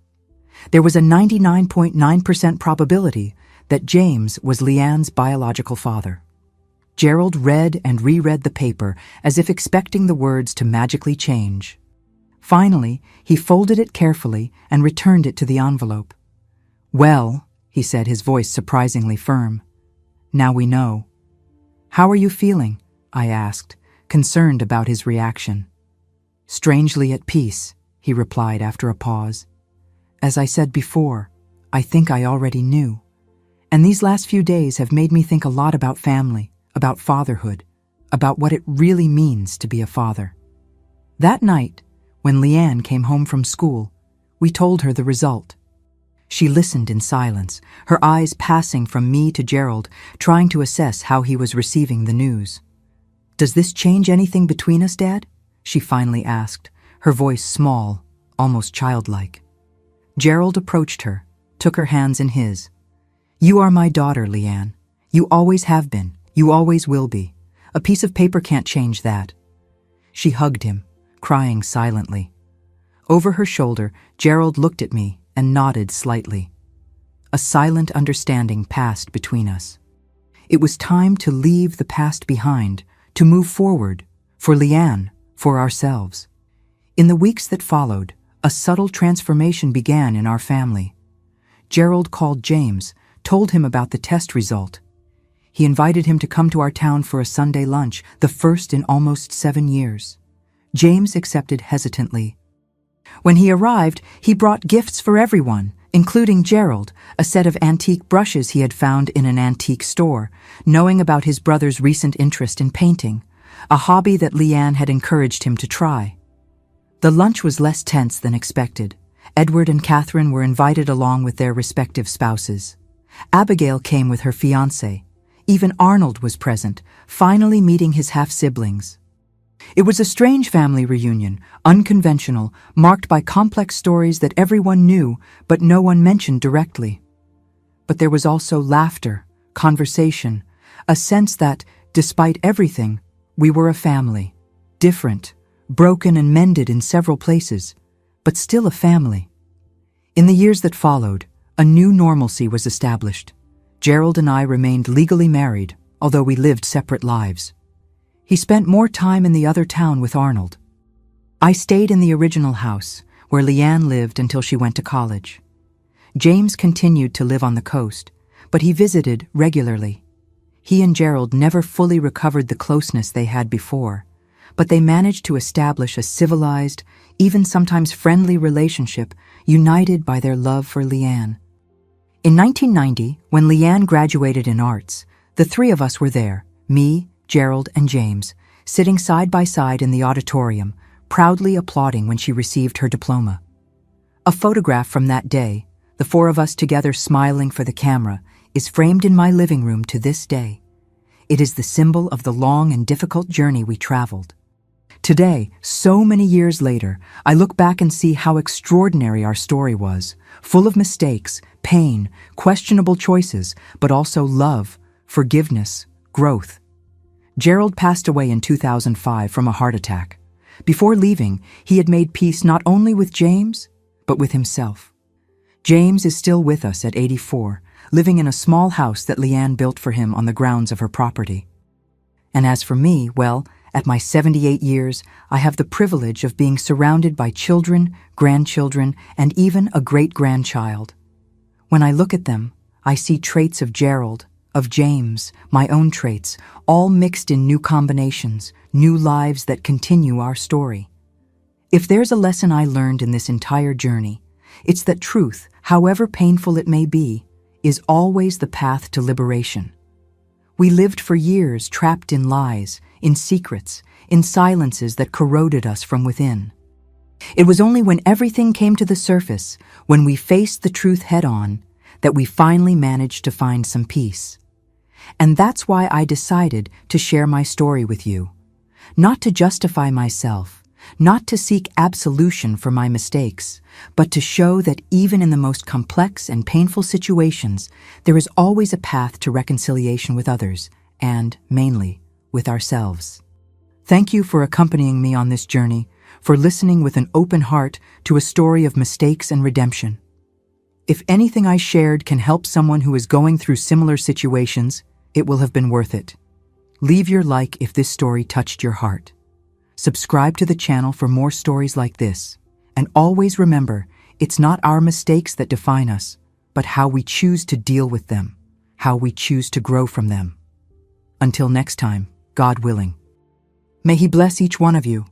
Speaker 1: There was a 99.9% probability that James was Leanne's biological father. Gerald read and reread the paper as if expecting the words to magically change. Finally, he folded it carefully and returned it to the envelope. "Well," he said, his voice surprisingly firm, "now we know." "How are you feeling?" I asked, concerned about his reaction. "Strangely at peace," he replied after a pause. "As I said before, I think I already knew. And these last few days have made me think a lot about family, about fatherhood, about what it really means to be a father." That night, when Leanne came home from school, we told her the result. She listened in silence, her eyes passing from me to Gerald, trying to assess how he was receiving the news. "Does this change anything between us, Dad?" she finally asked, her voice small, almost childlike. Gerald approached her, took her hands in his. "You are my daughter, Leanne. You always have been. You always will be. A piece of paper can't change that." She hugged him, crying silently. Over her shoulder, Gerald looked at me and nodded slightly. A silent understanding passed between us. It was time to leave the past behind, to move forward, for Leanne, for ourselves. In the weeks that followed, a subtle transformation began in our family. Gerald called James, told him about the test result. He invited him to come to our town for a Sunday lunch, the first in almost 7 years. James accepted hesitantly. When he arrived, he brought gifts for everyone, including Gerald, a set of antique brushes he had found in an antique store, knowing about his brother's recent interest in painting, a hobby that Leanne had encouraged him to try. The lunch was less tense than expected. Edward and Catherine were invited along with their respective spouses. Abigail came with her fiancé. Even Arnold was present, finally meeting his half-siblings. It was a strange family reunion, unconventional, marked by complex stories that everyone knew but no one mentioned directly. But there was also laughter, conversation, a sense that, despite everything, we were a family, different, broken and mended in several places, but still a family. In the years that followed, a new normalcy was established. Gerald and I remained legally married, although we lived separate lives. He spent more time in the other town with Arnold. I stayed in the original house, where Leanne lived until she went to college. James continued to live on the coast, but he visited regularly. He and Gerald never fully recovered the closeness they had before, but they managed to establish a civilized, even sometimes friendly relationship, united by their love for Leanne. In 1990, when Leanne graduated in arts, the three of us were there, me, Gerald, and James, sitting side by side in the auditorium, proudly applauding when she received her diploma. A photograph from that day, the four of us together smiling for the camera, is framed in my living room to this day. It is the symbol of the long and difficult journey we traveled. Today, so many years later, I look back and see how extraordinary our story was, full of mistakes, pain, questionable choices, but also love, forgiveness, growth. Gerald passed away in 2005 from a heart attack. Before leaving, he had made peace not only with James, but with himself. James is still with us at 84, living in a small house that Leanne built for him on the grounds of her property. And as for me, well, at my 78 years, I have the privilege of being surrounded by children, grandchildren, and even a great-grandchild. When I look at them, I see traits of Gerald, of James, my own traits, all mixed in new combinations, new lives that continue our story. If there's a lesson I learned in this entire journey, it's that truth, however painful it may be, is always the path to liberation. We lived for years trapped in lies, in secrets, in silences that corroded us from within. It was only when everything came to the surface, when we faced the truth head-on, that we finally managed to find some peace. And that's why I decided to share my story with you. Not to justify myself, not to seek absolution for my mistakes, but to show that even in the most complex and painful situations, there is always a path to reconciliation with others, and, mainly, with ourselves. Thank you for accompanying me on this journey, for listening with an open heart to a story of mistakes and redemption. If anything I shared can help someone who is going through similar situations, it will have been worth it. Leave your like if this story touched your heart. Subscribe to the channel for more stories like this. And always remember, it's not our mistakes that define us, but how we choose to deal with them, how we choose to grow from them. Until next time, God willing. May He bless each one of you.